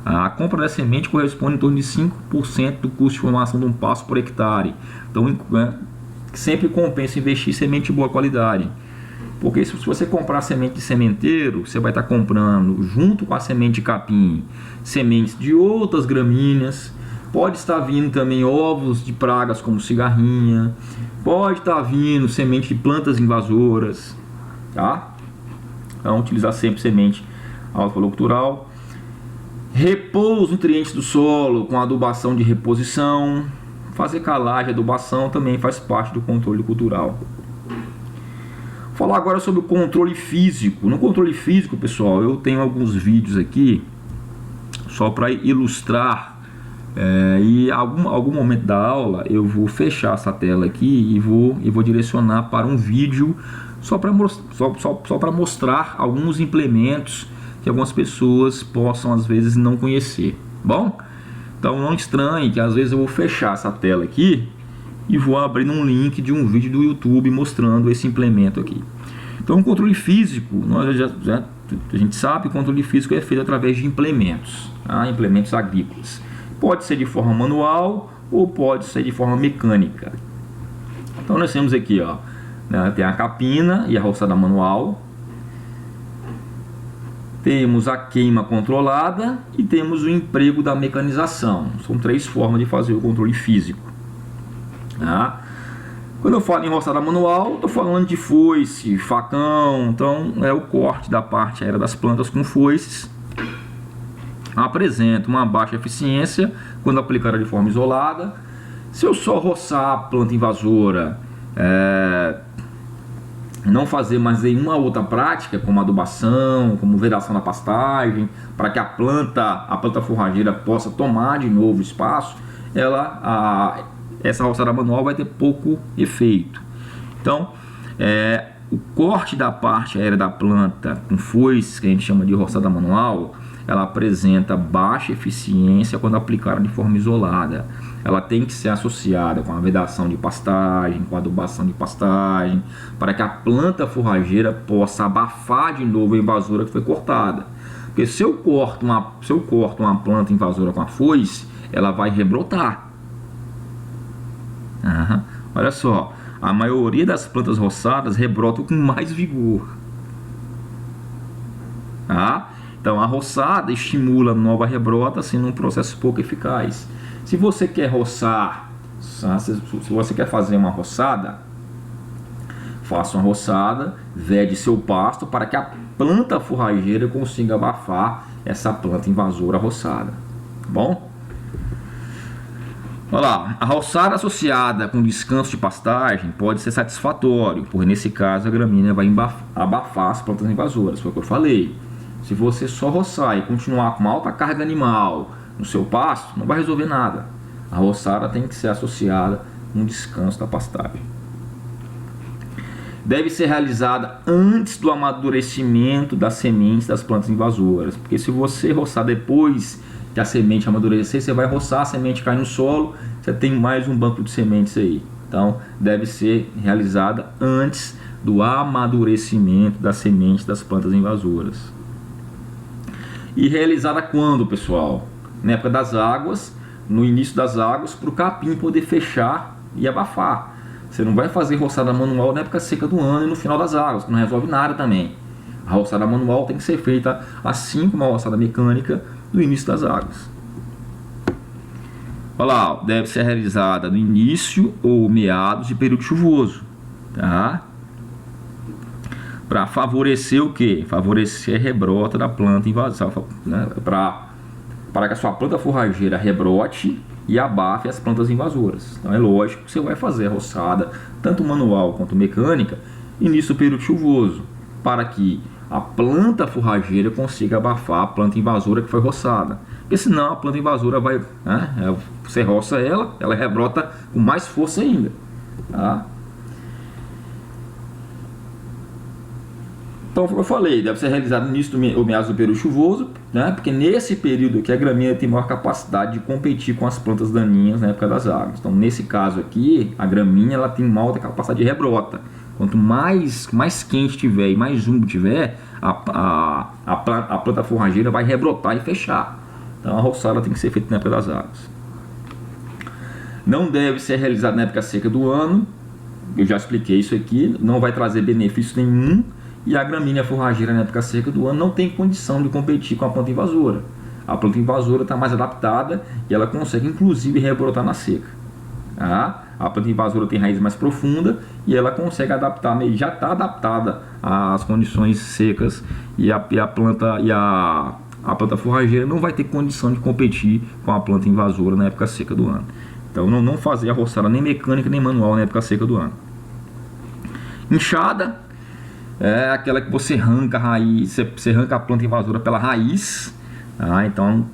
A compra da semente corresponde em torno de 5% do custo de formação de um pasto por hectare. Então sempre compensa investir em semente de boa qualidade. Porque se você comprar semente de sementeiro, você vai estar comprando junto com a semente de capim, sementes de outras gramíneas. Pode estar vindo também ovos de pragas como cigarrinha. Pode estar vindo semente de plantas invasoras, tá? Então utilizar sempre semente alto valor cultural. Repor os nutrientes do solo com adubação de reposição. Fazer calagem e adubação também faz parte do controle cultural. Vou falar agora sobre o controle físico. No controle físico, pessoal, eu tenho alguns vídeos aqui só para ilustrar. E em algum momento da aula eu vou fechar essa tela aqui e vou direcionar para um vídeo só para mostrar alguns implementos que algumas pessoas possam às vezes não conhecer. Bom, então não estranhe que às vezes eu vou fechar essa tela aqui e vou abrir um link de um vídeo do YouTube mostrando esse implemento aqui. Então o controle físico, a gente sabe que o controle físico é feito através de implementos, implementos agrícolas. Pode ser de forma manual ou pode ser de forma mecânica. Então nós temos aqui, ó, tem a capina e a roçada manual. Temos a queima controlada e temos o emprego da mecanização. São três formas de fazer o controle físico. Quando eu falo em roçada manual, estou falando de foice, facão. Então é o corte da parte aérea das plantas com foices. Apresenta uma baixa eficiência quando aplicada de forma isolada. Se eu só roçar a planta invasora, não fazer mais nenhuma outra prática, como adubação, como vedação da pastagem, para que a planta forrageira possa tomar de novo espaço, essa roçada manual vai ter pouco efeito. Então, o corte da parte aérea da planta com foice, que a gente chama de roçada manual, ela apresenta baixa eficiência quando aplicada de forma isolada. Ela tem que ser associada com a vedação de pastagem, com a adubação de pastagem, para que a planta forrageira possa abafar de novo a invasora que foi cortada. Porque se eu corto uma planta invasora com a foice, ela vai rebrotar. Olha só, a maioria das plantas roçadas rebrotam com mais vigor. Tá? Então a roçada estimula nova rebrota, sendo um processo pouco eficaz. Se você quer roçar, se você quer fazer uma roçada, faça uma roçada, vede seu pasto para que a planta forrageira consiga abafar essa planta invasora roçada. Tá bom? Olha lá, a roçada associada com descanso de pastagem pode ser satisfatório, porque nesse caso a gramínea vai abafar as plantas invasoras, foi o que eu falei. Se você só roçar e continuar com uma alta carga animal no seu pasto, não vai resolver nada. A roçada tem que ser associada com descanso da pastagem. Deve ser realizada antes do amadurecimento das sementes das plantas invasoras, porque se você roçar depois que a semente amadurecer, você vai roçar, a semente cai no solo, você tem mais um banco de sementes aí. Então deve ser realizada antes do amadurecimento das sementes das plantas invasoras. E realizada quando, pessoal? Na época das águas, no início das águas, para o capim poder fechar e abafar. Você não vai fazer roçada manual na época seca do ano e no final das águas, que não resolve nada também. A roçada manual tem que ser feita assim como a roçada mecânica no início das águas. Olha lá, deve ser realizada no início ou meados de período chuvoso, tá? Para favorecer o que? Favorecer a rebrota da planta invasora, né? Para que a sua planta forrageira rebrote e abafe as plantas invasoras. Então é lógico que você vai fazer a roçada, tanto manual quanto mecânica, início do período chuvoso, para que a planta forrageira consiga abafar a planta invasora que foi roçada. Porque senão a planta invasora vai, né, você roça ela rebrota com mais força ainda. Tá? Então, como eu falei, deve ser realizado no início ou meados do período chuvoso, né? Porque nesse período que a gramínea tem maior capacidade de competir com as plantas daninhas na época das águas. Então, nesse caso aqui, a gramínea ela tem uma alta capacidade de rebrota. Quanto mais quente tiver e mais úmido tiver, a planta forrageira vai rebrotar e fechar. Então, a roçada tem que ser feita na época das águas. Não deve ser realizada na época seca do ano. Eu já expliquei isso aqui. Não vai trazer benefício nenhum. E a gramínea forrageira na época seca do ano não tem condição de competir com a planta invasora. A planta invasora está mais adaptada e ela consegue inclusive rebrotar na seca. Tá? A planta invasora tem raiz mais profunda e ela consegue adaptar, já está adaptada às condições secas e a planta forrageira não vai ter condição de competir com a planta invasora na época seca do ano. Então não fazer a roçada nem mecânica nem manual na época seca do ano. Enxada é aquela que você arranca a raiz, você arranca a planta invasora pela raiz. Tá? Então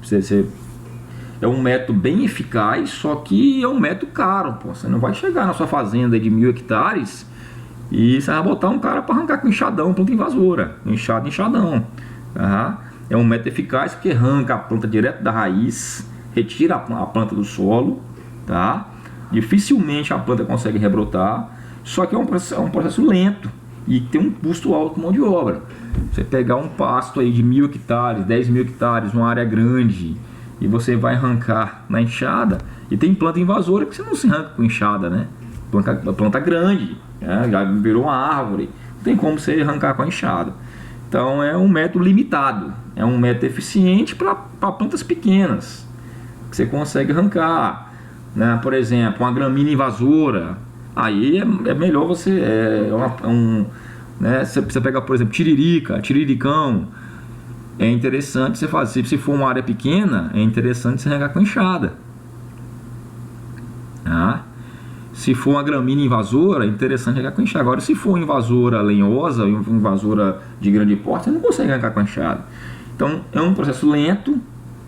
é um método bem eficaz, só que é um método caro. Pô. Você não vai chegar na sua fazenda de 1000 hectares e você vai botar um cara para arrancar com enxadão, planta invasora, enxadão. Tá? É um método eficaz porque arranca a planta direto da raiz, retira a planta do solo, tá? Dificilmente a planta consegue rebrotar, só que é um processo lento e tem um custo alto de mão de obra. Você pegar um pasto aí de 1000 hectares, 10.000 hectares, uma área grande, e você vai arrancar na enxada, e tem planta invasora que você não se arranca com enxada, né? Planta grande, né? Já virou uma árvore, não tem como você arrancar com a enxada. Então é um método limitado, é um método eficiente para plantas pequenas, que você consegue arrancar, né? Por exemplo, uma gramínea invasora, aí é melhor você, né? Você pegar, por exemplo, tiriricão, é interessante você fazer. Se for uma área pequena, é interessante você arrancar com enxada. Tá? Se for uma gramínea invasora, é interessante arrancar com enxada. Agora, se for uma invasora lenhosa, uma invasora de grande porte, você não consegue arrancar com enxada. Então, é um processo lento,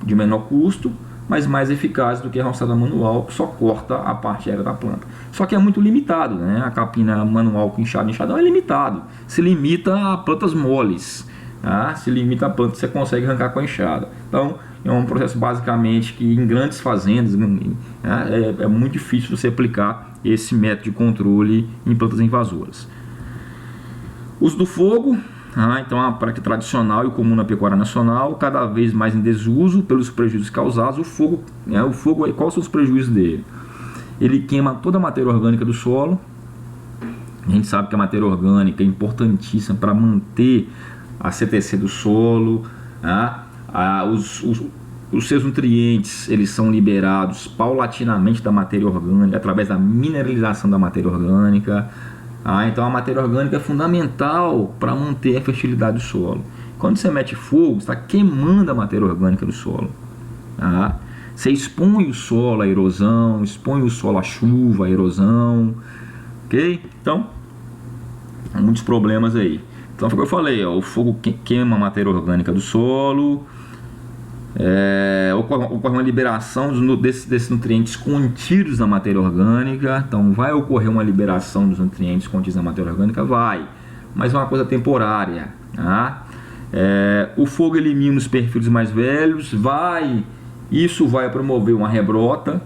de menor custo, mas mais eficaz do que a roçada manual, que só corta a parte aérea da planta. Só que é muito limitado, né? A capina manual com enxadão é limitado. Se limita a plantas moles. Tá? Se limita a planta, você consegue arrancar com a enxada. Então, é um processo basicamente que em grandes fazendas, né, é muito difícil você aplicar esse método de controle em plantas invasoras. Uso do fogo. Então, a prática tradicional e comum na pecuária nacional, cada vez mais em desuso pelos prejuízos causados. O fogo, quais são os prejuízos dele? Ele queima toda a matéria orgânica do solo, gente sabe que a matéria orgânica é importantíssima para manter a CTC do solo, tá? Os seus nutrientes, eles são liberados paulatinamente da matéria orgânica, através da mineralização da matéria orgânica. Então a matéria orgânica é fundamental para manter a fertilidade do solo. Quando você mete fogo, você está queimando a matéria orgânica do solo. Você expõe o solo à erosão, expõe o solo à chuva, à erosão. Ok? Então, muitos problemas aí. Então foi o que eu falei, o fogo queima a matéria orgânica do solo, ocorre uma liberação desses nutrientes contidos na matéria orgânica. Então vai ocorrer uma liberação dos nutrientes contidos na matéria orgânica, mas é uma coisa temporária. O fogo elimina os perfis mais velhos, isso vai promover uma rebrota.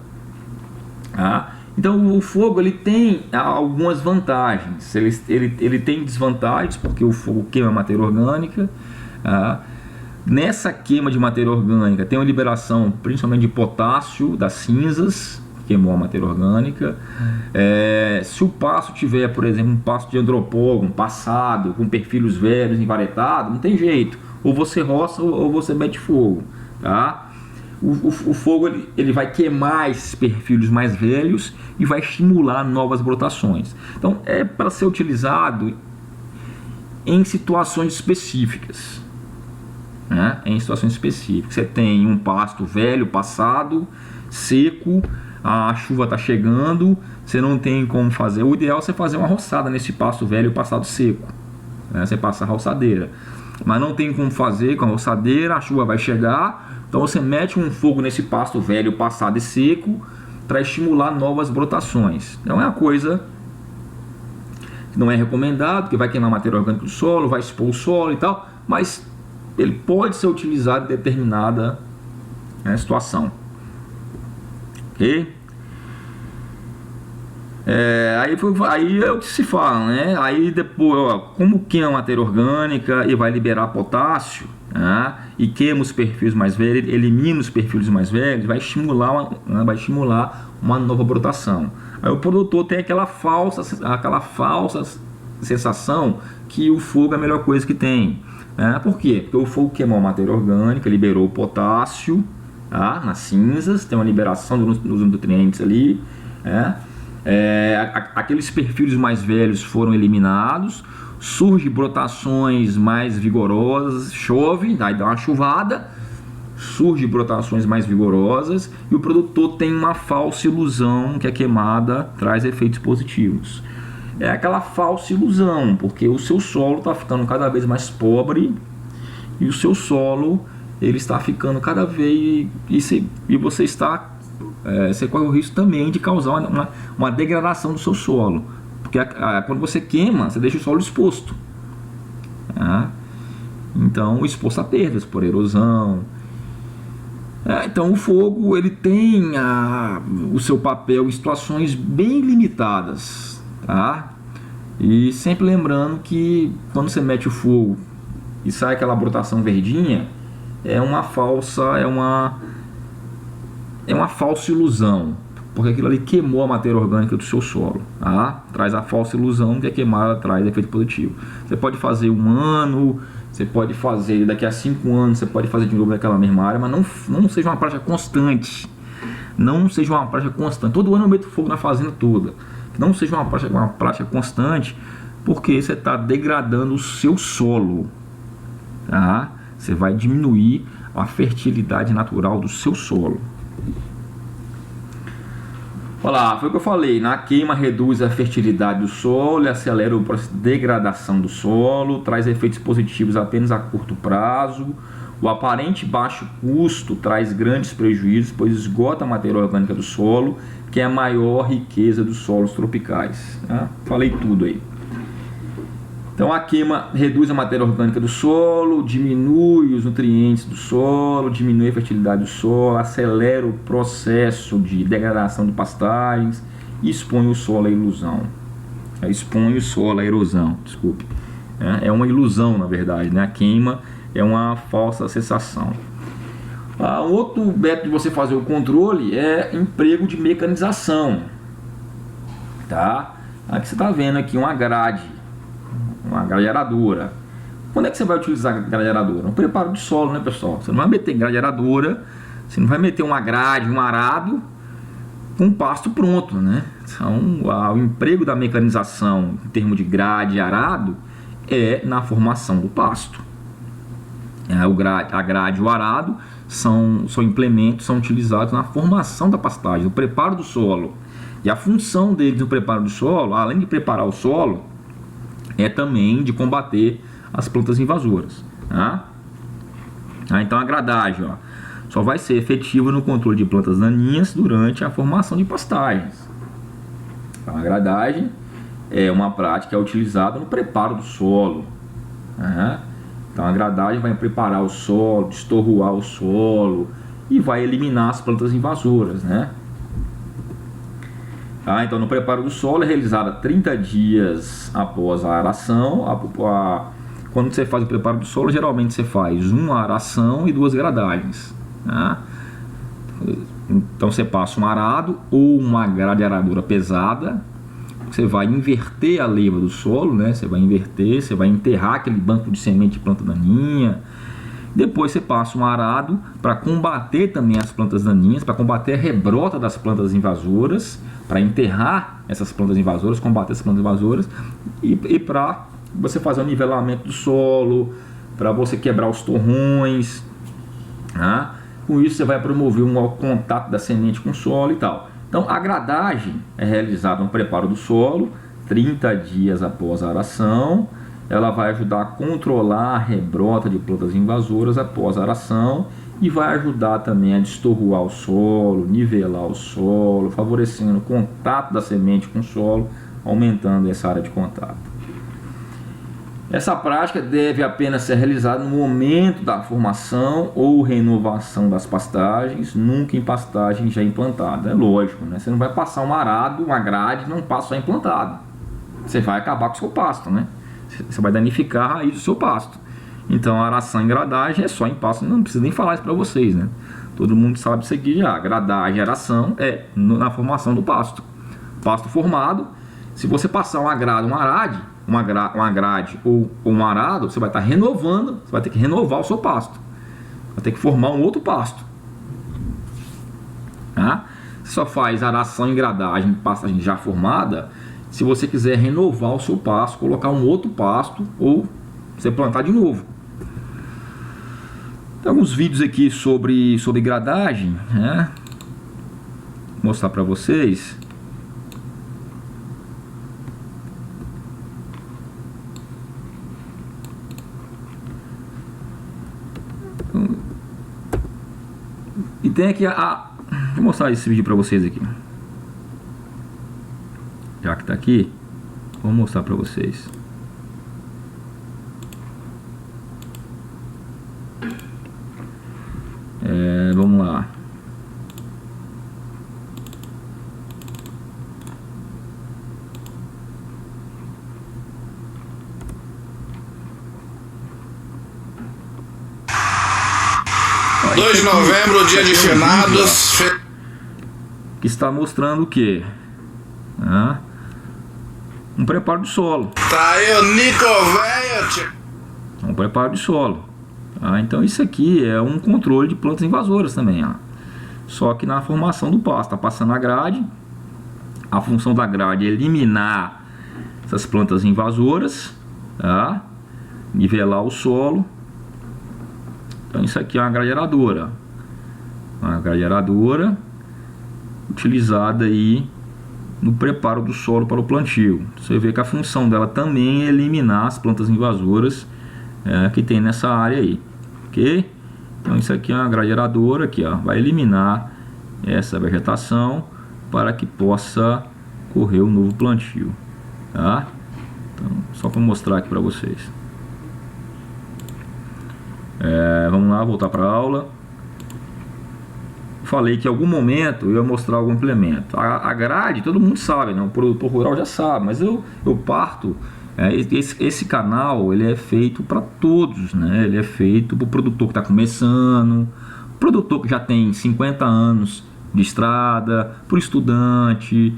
Então o fogo ele tem algumas vantagens, ele tem desvantagens, porque o fogo queima a matéria orgânica. Nessa queima de matéria orgânica tem uma liberação principalmente de potássio das cinzas, que queimou a matéria orgânica. Se o pasto tiver, por exemplo, um pasto de andropógon passado, com perfilhos velhos, envaretados, não tem jeito, ou você roça ou você mete fogo. O fogo ele vai queimar esses perfilhos mais velhos e vai estimular novas brotações. Então é para ser utilizado em situações específicas. Em situações específicas. Você tem um pasto velho, passado, seco, a chuva está chegando, você não tem como fazer. O ideal é você fazer uma roçada nesse pasto velho, passado, seco. Você passa a roçadeira. Mas não tem como fazer com a roçadeira, a chuva vai chegar. Então você mete um fogo nesse pasto velho, passado e seco, para estimular novas brotações. Então é uma coisa que não é recomendado, que vai queimar a matéria orgânica do solo, vai expor o solo e tal, mas ele pode ser utilizado em determinada situação. Ok? Aí é o que se fala, né? Aí depois, como queima a matéria orgânica e vai liberar potássio, e queima os perfis mais velhos, elimina os perfis mais velhos, vai estimular uma nova brotação. Aí o produtor tem aquela falsa sensação que o fogo é a melhor coisa que tem. Por quê? Porque o fogo queimou a matéria orgânica, liberou o potássio nas cinzas, tem uma liberação dos nutrientes ali. Aqueles perfis mais velhos foram eliminados, surgem brotações mais vigorosas, chove, daí dá uma chuvada, surgem brotações mais vigorosas e o produtor tem uma falsa ilusão que a queimada traz efeitos positivos. É aquela falsa ilusão, porque o seu solo está ficando cada vez mais pobre e o seu solo ele está ficando cada vez e você corre o risco também de causar uma degradação do seu solo, porque quando você queima, você deixa o solo exposto. Então exposto a perdas por erosão. Então o fogo ele tem o seu papel em situações bem limitadas, e sempre lembrando que quando você mete o fogo e sai aquela brotação verdinha, é uma falsa ilusão, porque aquilo ali queimou a matéria orgânica do seu solo. Traz a falsa ilusão que a queimada traz efeito positivo. Você pode fazer 1 ano, você pode fazer daqui a 5 anos, você pode fazer de novo naquela mesma área, mas não seja uma prática constante. Não seja uma prática constante. Todo ano eu meto fogo na fazenda toda. Não seja uma prática constante, porque você está degradando o seu solo. Você vai diminuir a fertilidade natural do seu solo. Olha lá, foi o que eu falei, na queima reduz a fertilidade do solo, acelera o processo de degradação do solo, traz efeitos positivos apenas a curto prazo. O aparente baixo custo traz grandes prejuízos, pois esgota a matéria orgânica do solo, que é a maior riqueza dos solos tropicais. Falei tudo aí. Então a queima reduz a matéria orgânica do solo, diminui os nutrientes do solo, diminui a fertilidade do solo, acelera o processo de degradação de pastagens e expõe o solo à ilusão. Expõe o solo à erosão, desculpe. É uma ilusão, na verdade, né? A queima é uma falsa sensação. Um outro método de você fazer o controle é emprego de mecanização. Aqui você está vendo aqui uma grade aradora. Quando é que você vai utilizar a grade aradora? No preparo de solo, né, pessoal? Você não vai meter grade aradora, você não vai meter uma grade, um arado com pasto pronto, né? Então, o emprego da mecanização em termos de grade e arado é na formação do pasto. A grade e o arado são implementos, são utilizados na formação da pastagem, no preparo do solo. E a função deles no preparo do solo, além de preparar o solo, é também de combater as plantas invasoras. Tá? Então a gradagem só vai ser efetiva no controle de plantas daninhas durante a formação de pastagens. Então, a gradagem é uma prática utilizada no preparo do solo. Tá? Então a gradagem vai preparar o solo, destorruar o solo e vai eliminar as plantas invasoras, né? Então no preparo do solo é realizada 30 dias após a aração. Quando você faz o preparo do solo, geralmente você faz uma aração e 2 gradagens. Tá? Então você passa um arado ou uma grade aradora pesada. Você vai inverter a leva do solo, né? Você vai inverter, você vai enterrar aquele banco de semente de planta daninha. Depois você passa um arado para combater também as plantas daninhas, para combater a rebrota das plantas invasoras, para enterrar essas plantas invasoras, combater as plantas invasoras e para você fazer o nivelamento do solo, para você quebrar os torrões. Tá? Com isso você vai promover um contato da semente com o solo e tal. Então a gradagem é realizada no preparo do solo, 30 dias após a aração. Ela vai ajudar a controlar a rebrota de plantas invasoras após a aração e vai ajudar também a destorruar o solo, nivelar o solo, favorecendo o contato da semente com o solo, aumentando essa área de contato. Essa prática deve apenas ser realizada no momento da formação ou renovação das pastagens, nunca em pastagem já implantada. É lógico, né? Você não vai passar um arado, uma grade, não passa só implantado. Você vai acabar com o seu pasto, né? Você vai danificar a raiz do seu pasto. Então a aração e gradagem é só em pasto, não precisa nem falar isso para vocês, né? Todo mundo sabe isso aqui já. Gradagem e aração é na formação do pasto. Pasto formado, se você passar uma grade, uma grade ou um arado, você vai estar renovando, você vai ter que renovar o seu pasto. Vai ter que formar um outro pasto. Tá? Você só faz aração e gradagem, pastagem já formada, se você quiser renovar o seu pasto, colocar um outro pasto ou você plantar de novo. Tem alguns vídeos aqui sobre gradagem, né? Vou mostrar para vocês. E tem aqui vou mostrar esse vídeo para vocês aqui. Já que está aqui, vou mostrar para vocês. Vamos lá. Ó, 2 de novembro, dia de finados. Que está mostrando o que? Um preparo de solo. Tá aí o Nico velho. Um preparo de solo. Então isso aqui é um controle de plantas invasoras também. Só que na formação do pasto. Está passando a grade. A função da grade é eliminar essas plantas invasoras. Tá? Nivelar o solo. Então isso aqui é uma grade aradora. Uma grade aradora utilizada aí no preparo do solo para o plantio. Você vê que a função dela também é eliminar as plantas invasoras que tem nessa área aí, ok? Então isso aqui é uma grade aradora aqui, vai eliminar essa vegetação para que possa correr o novo plantio, tá? Então, só para mostrar aqui para vocês. Vamos lá, voltar para a aula. Falei que em algum momento eu ia mostrar algum implemento. A grade, todo mundo sabe, né? O produtor rural já sabe, mas eu parto. Esse canal ele é feito para todos, né? Ele é feito para o produtor que está começando, produtor que já tem 50 anos de estrada, para o estudante,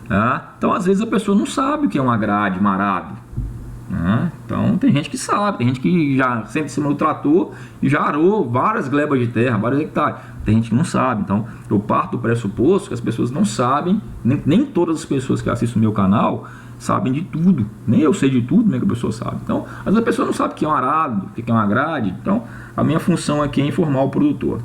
Tá? Então às vezes a pessoa não sabe o que é uma grade, um arado. Então tem gente que sabe, tem gente que já senta em cima do trator e já arou várias glebas de terra, vários hectares. Tem gente que não sabe. Então eu parto do pressuposto que as pessoas não sabem, nem todas as pessoas que assistem o meu canal sabem de tudo, nem eu sei de tudo, nem que a pessoa sabe. Então às vezes a pessoa não sabe o que é um arado, o que é uma grade. Então a minha função aqui é informar o produtor.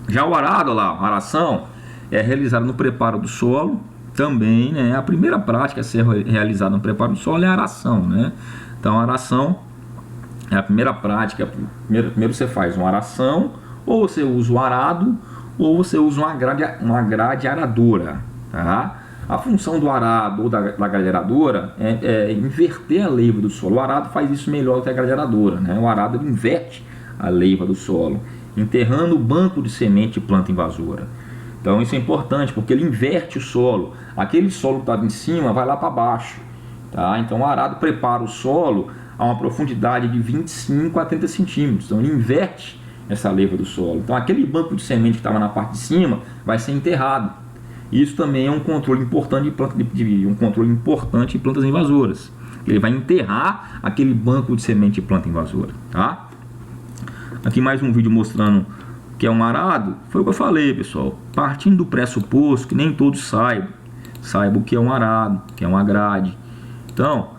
Já o arado lá, a aração, é realizado no preparo do solo. Também, né, a primeira prática a ser realizada no preparo do solo é a aração, né? Então a aração é a primeira prática. Primeiro você faz uma aração, ou você usa o arado, ou você usa uma grade aradora, tá? A função do arado ou da grade aradora é inverter a leiva do solo. O arado faz isso melhor do que a grade aradora, né? O arado inverte a leiva do solo, enterrando o banco de semente de planta invasora. Então isso é importante porque ele inverte o solo. Aquele solo que estava em cima vai lá para baixo, tá? Então o arado prepara o solo a uma profundidade de 25 a 30 centímetros. Então ele inverte essa leiva do solo. Então aquele banco de semente que estava na parte de cima vai ser enterrado. Isso também é um controle importante de plantas invasoras. Ele vai enterrar aquele banco de semente de planta invasora, tá? Aqui mais um vídeo mostrando que é um arado. Foi o que eu falei, pessoal, partindo do pressuposto que nem todos saibam o que é um arado, o que é uma grade. Então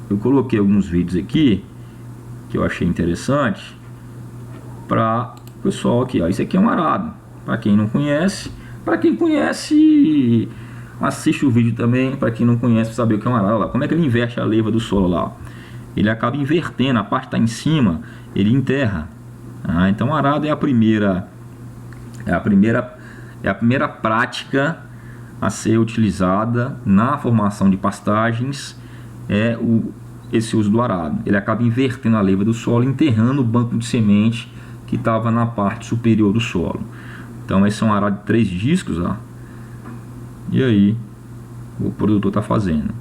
eu coloquei alguns vídeos aqui que eu achei interessante para o pessoal aqui, ó. Isso aqui é um arado, para quem não conhece. Para quem conhece, assiste o vídeo também. Para quem não conhece, saber o que é um arado. Olha lá, como é que ele inverte a leiva do solo lá, ó. Ele acaba invertendo, a parte que está em cima ele enterra. Então o arado é a primeira prática a ser utilizada na formação de pastagens, esse uso do arado. Ele acaba invertendo a leiva do solo, enterrando o banco de semente que estava na parte superior do solo. Então esse é um arado de 3 discos, ó. E aí o produtor está fazendo.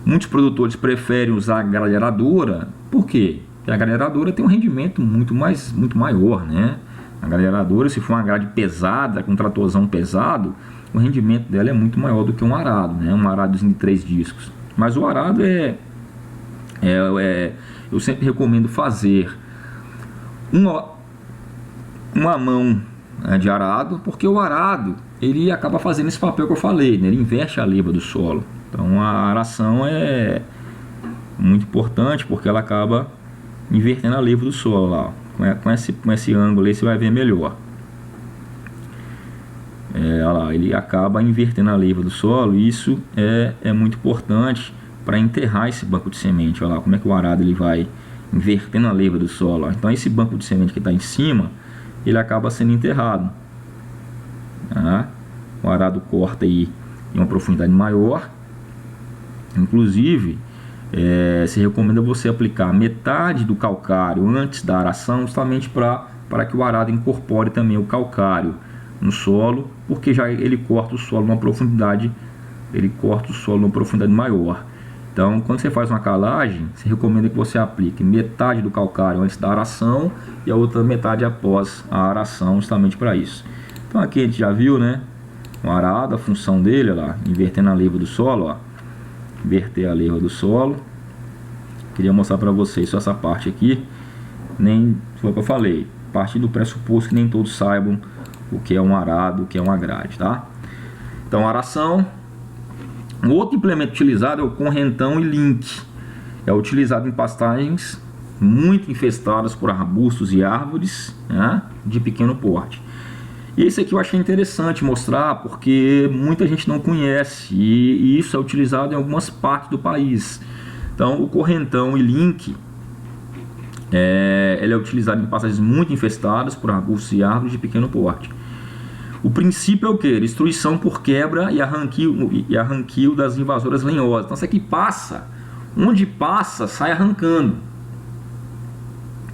Muitos produtores preferem usar a grade aradora. Por quê? Porque a grade aradora tem um rendimento muito maior, né? A grade aradora, se for uma grade pesada, com um tratorzão pesado, o rendimento dela é muito maior do que um arado, né? Um aradozinho de 3 discos. Mas o arado eu sempre recomendo fazer uma mão de arado, porque o arado ele acaba fazendo esse papel que eu falei, né? Ele inverte a leiva do solo. Então a aração é muito importante porque ela acaba invertendo a leiva do solo lá. Com esse ângulo aí você vai ver melhor. Olha lá, ele acaba invertendo a leiva do solo, e isso é muito importante para enterrar esse banco de semente. Olha lá como é que o arado ele vai invertendo a leiva do solo. Ó. Então esse banco de semente que está em cima, ele acaba sendo enterrado. Tá? O arado corta aí em uma profundidade maior. Inclusive, se recomenda você aplicar metade do calcário antes da aração, justamente para que o arado incorpore também o calcário no solo, porque já ele corta o solo numa profundidade, maior. Então, quando você faz uma calagem, se recomenda que você aplique metade do calcário antes da aração e a outra metade após a aração, justamente para isso. Então aqui a gente já viu, né, o arado, a função dele, olha lá, invertendo a leiva do solo, ó. Inverter a leiva do solo. Queria mostrar para vocês só essa parte aqui. Nem foi o que eu falei, partindo do pressuposto que nem todos saibam o que é um arado, o que é uma grade, tá? Então, aração. Um outro implemento utilizado é o correntão e link. É utilizado em pastagens muito infestadas por arbustos e árvores, né, de pequeno porte. E esse aqui eu achei interessante mostrar porque muita gente não conhece e isso é utilizado em algumas partes do país. Então o correntão e link, ele é utilizado em pastagens muito infestadas por arbustos e árvores de pequeno porte. O princípio é o que? Destruição por quebra e arranquio das invasoras lenhosas. Então isso aqui passa, onde passa sai arrancando,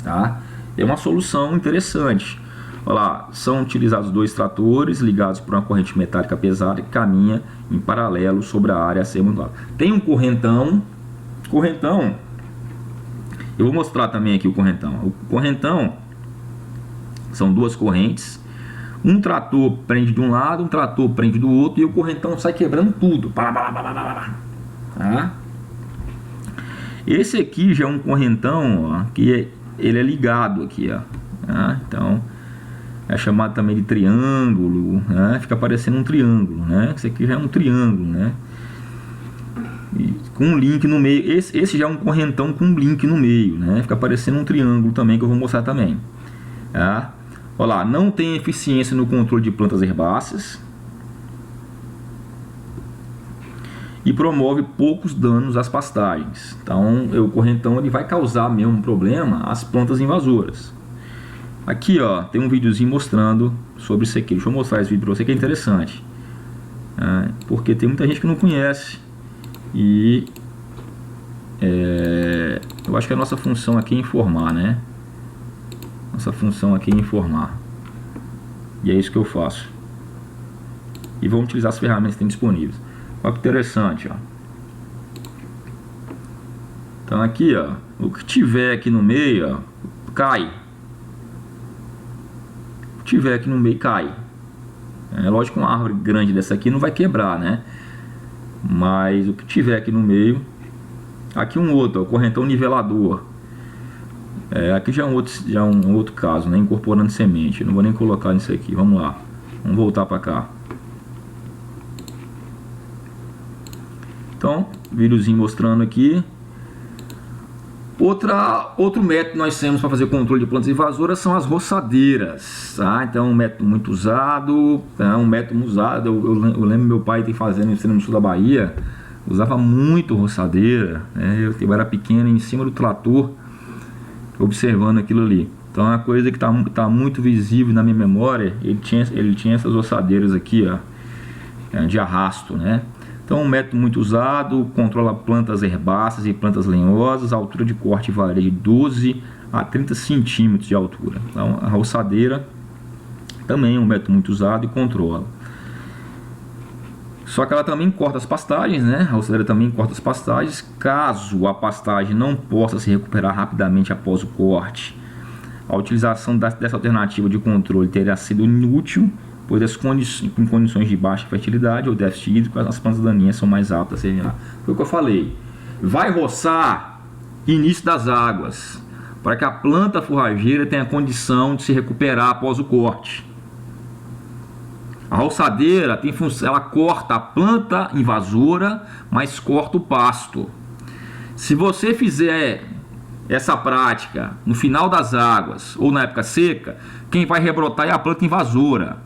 tá? É uma solução interessante. Olha lá, são utilizados 2 tratores ligados por uma corrente metálica pesada que caminha em paralelo sobre a área a ser montada. Tem um correntão, eu vou mostrar também aqui o correntão. O correntão são 2 correntes, Um trator prende de um lado, um trator prende do outro e o correntão sai quebrando tudo. Tá? Esse aqui já é um correntão, ó, que ele é ligado aqui, ó. Tá? Então é chamado também de triângulo, né? Fica parecendo um triângulo, né? Esse aqui já é um triângulo, né? E com um link no meio. Esse já é um correntão com um link no meio, né? Fica parecendo um triângulo também, que eu vou mostrar também. Tá? Olha lá, não tem eficiência no controle de plantas herbáceas e promove poucos danos às pastagens. Então, o correntão ele vai causar mesmo um problema às plantas invasoras. Aqui, ó, tem um videozinho mostrando sobre isso aqui. Deixa eu mostrar esse vídeo para você que é interessante, porque tem muita gente que não conhece e eu acho que a nossa função aqui é informar, né? Nossa função aqui é informar. E é isso que eu faço. E vamos utilizar as ferramentas que tem disponíveis. Olha que interessante, ó. Então aqui, ó, o que tiver aqui no meio, ó, cai. O que tiver aqui no meio cai. É lógico que uma árvore grande dessa aqui não vai quebrar, né? Mas o que tiver aqui no meio. Aqui um outro, ó, correntão nivelador. Aqui já é um outro caso, né? Incorporando semente. Eu não vou nem colocar nisso aqui. Vamos lá. Vamos voltar para cá. Então, videozinho mostrando aqui. Outro método que nós temos para fazer controle de plantas invasoras são as roçadeiras. Tá? Então, um método muito usado. Tá? Um método usado. Eu lembro meu pai ter fazendo no sul da Bahia. Usava muito roçadeira. Né? Eu era pequeno, em cima do trator, observando aquilo ali. Então é uma coisa que está muito visível na minha memória. Ele tinha essas roçadeiras aqui, ó, de arrasto, né? Então um método muito usado, controla plantas herbáceas e plantas lenhosas. A altura de corte varia de 12 a 30 centímetros de altura. Então a roçadeira também é um método muito usado e controla. Só que ela também corta as pastagens, né? A roçadeira também corta as pastagens. Caso a pastagem não possa se recuperar rapidamente após o corte, a utilização dessa alternativa de controle teria sido inútil, pois em condições de baixa fertilidade ou déficit hídrico, as plantas daninhas são mais aptas a se germinar. Foi o que eu falei. Vai roçar início das águas, para que a planta forrageira tenha condição de se recuperar após o corte. A roçadeira tem função, ela corta a planta invasora, mas corta o pasto. Se você fizer essa prática no final das águas ou na época seca, quem vai rebrotar é a planta invasora.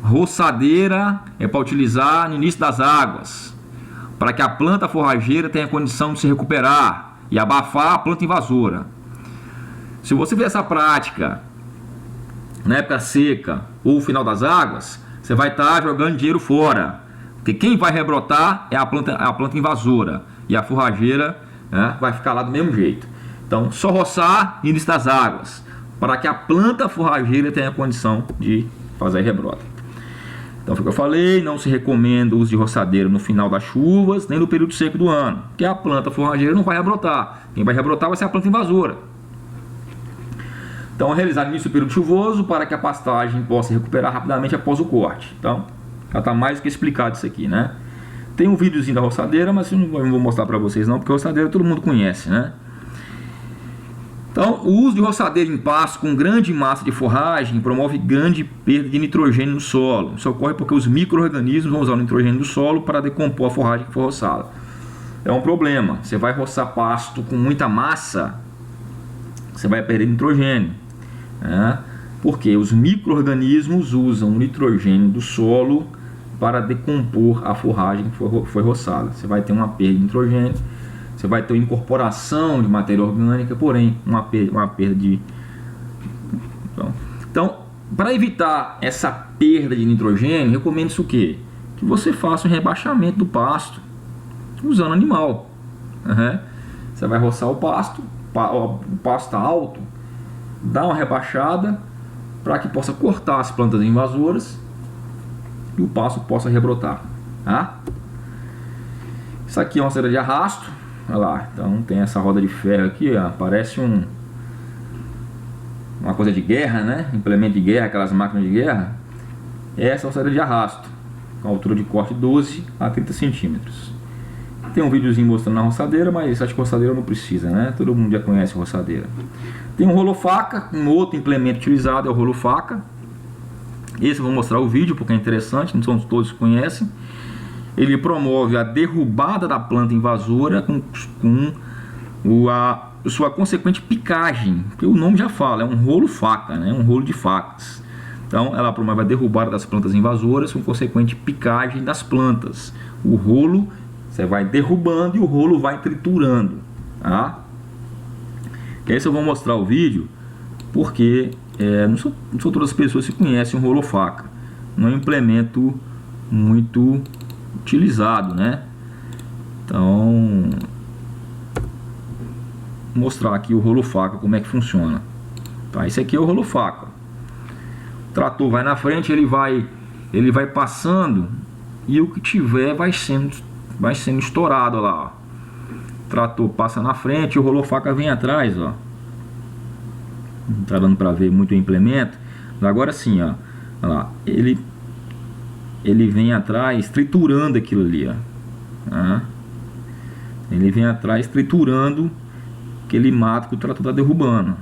Roçadeira é para utilizar no início das águas, para que a planta forrageira tenha condição de se recuperar e abafar a planta invasora. Se você fizer essa prática na época seca ou final das águas, você vai estar jogando dinheiro fora, porque quem vai rebrotar é a planta invasora, e a forrageira, né, vai ficar lá do mesmo jeito. Então só roçar no início das águas, para que a planta forrageira tenha condição de fazer rebrota. Então foi o que eu falei, não se recomenda o uso de roçadeira no final das chuvas, nem no período seco do ano, porque a planta forrageira não vai rebrotar, quem vai rebrotar vai ser a planta invasora. Então, realizar no início do período chuvoso para que a pastagem possa recuperar rapidamente após o corte. Então, já está mais do que explicado isso aqui, né? Tem um videozinho da roçadeira, mas eu não vou mostrar para vocês não, porque a roçadeira todo mundo conhece, né? Então, o uso de roçadeira em pasto com grande massa de forragem promove grande perda de nitrogênio no solo. Isso ocorre porque os micro-organismos vão usar o nitrogênio do solo para decompor a forragem que for roçada. É um problema. Você vai roçar pasto com muita massa, você vai perder nitrogênio. Porque os micro-organismos usam o nitrogênio do solo para decompor a forragem que foi roçada. Você vai ter uma perda de nitrogênio, você vai ter uma incorporação de matéria orgânica, porém uma perda de... Então, para evitar essa perda de nitrogênio, recomenda-se o quê? Que você faça um rebaixamento do pasto usando animal. Você vai roçar o pasto está alto, dá uma rebaixada para que possa cortar as plantas invasoras e o pasto possa rebrotar. Tá? Isso aqui é uma roçadeira de arrasto. Olha lá, então tem essa roda de ferro aqui, ó, parece uma coisa de guerra, né? Implemento de guerra, aquelas máquinas de guerra. Essa é a roçadeira de arrasto, com altura de corte 12 a 30 centímetros. Tem um videozinho mostrando a roçadeira, mas acho que roçadeira não precisa, né? Todo mundo já conhece a roçadeira. Tem um rolo faca, um outro implemento utilizado é o rolo faca. Esse eu vou mostrar o vídeo porque é interessante, não são todos que conhecem. Ele promove a derrubada da planta invasora com a sua consequente picagem, que o nome já fala, é um rolo faca, né? Um rolo de facas. Então ela promove a derrubada das plantas invasoras com consequente picagem das plantas. O rolo você vai derrubando e o rolo vai triturando, tá? Esse eu vou mostrar o vídeo porque não são todas as pessoas que conhecem o rolo faca. Não é um implemento muito utilizado, né? Então, vou mostrar aqui o rolo faca, como é que funciona. Tá, esse aqui é o rolo faca. O trator vai na frente, ele vai passando e o que tiver vai sendo estourado lá, ó. O trator passa na frente e o rolo faca vem atrás, ó. Não tá dando para ver muito o implemento. Agora sim, ó. Olha lá, ele vem atrás triturando aquilo ali, ó. Ele vem atrás triturando aquele mato que o trator está derrubando.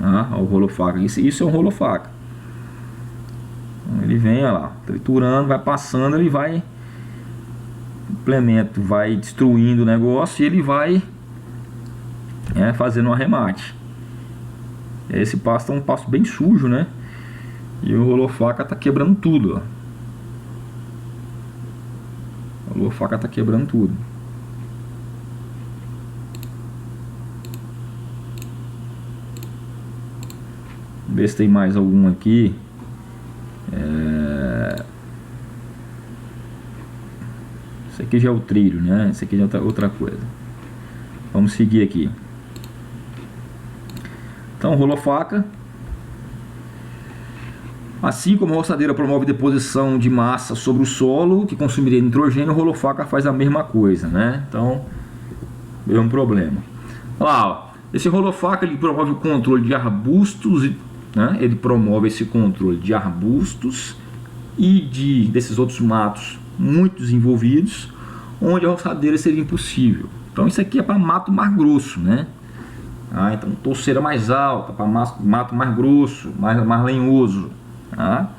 Ó, o rolo faca. Isso é um rolo faca. Ele vem, ó lá, triturando, vai passando, ele vai, o implemento vai destruindo o negócio e ele vai fazendo um arremate. Esse passo é um passo bem sujo, né? E o rolo faca tá quebrando tudo, ó. O rolo faca tá quebrando tudo. Vamos ver se tem mais algum aqui. Esse aqui já é o trilho, né? Esse aqui já é outra coisa. Vamos seguir aqui. Então, rolo faca. Assim como a roçadeira promove deposição de massa sobre o solo, que consumiria nitrogênio, o rolo faca faz a mesma coisa, né? Então, mesmo problema. Olha lá, ó. Esse rolo faca ele promove o controle de arbustos, né? Ele promove esse controle de arbustos e desses outros matos muito desenvolvidos, onde a roçadeira seria impossível. Então isso aqui é para mato mais grosso, né? Então torceira mais alta, para mato mais grosso, mais lenhoso, tá?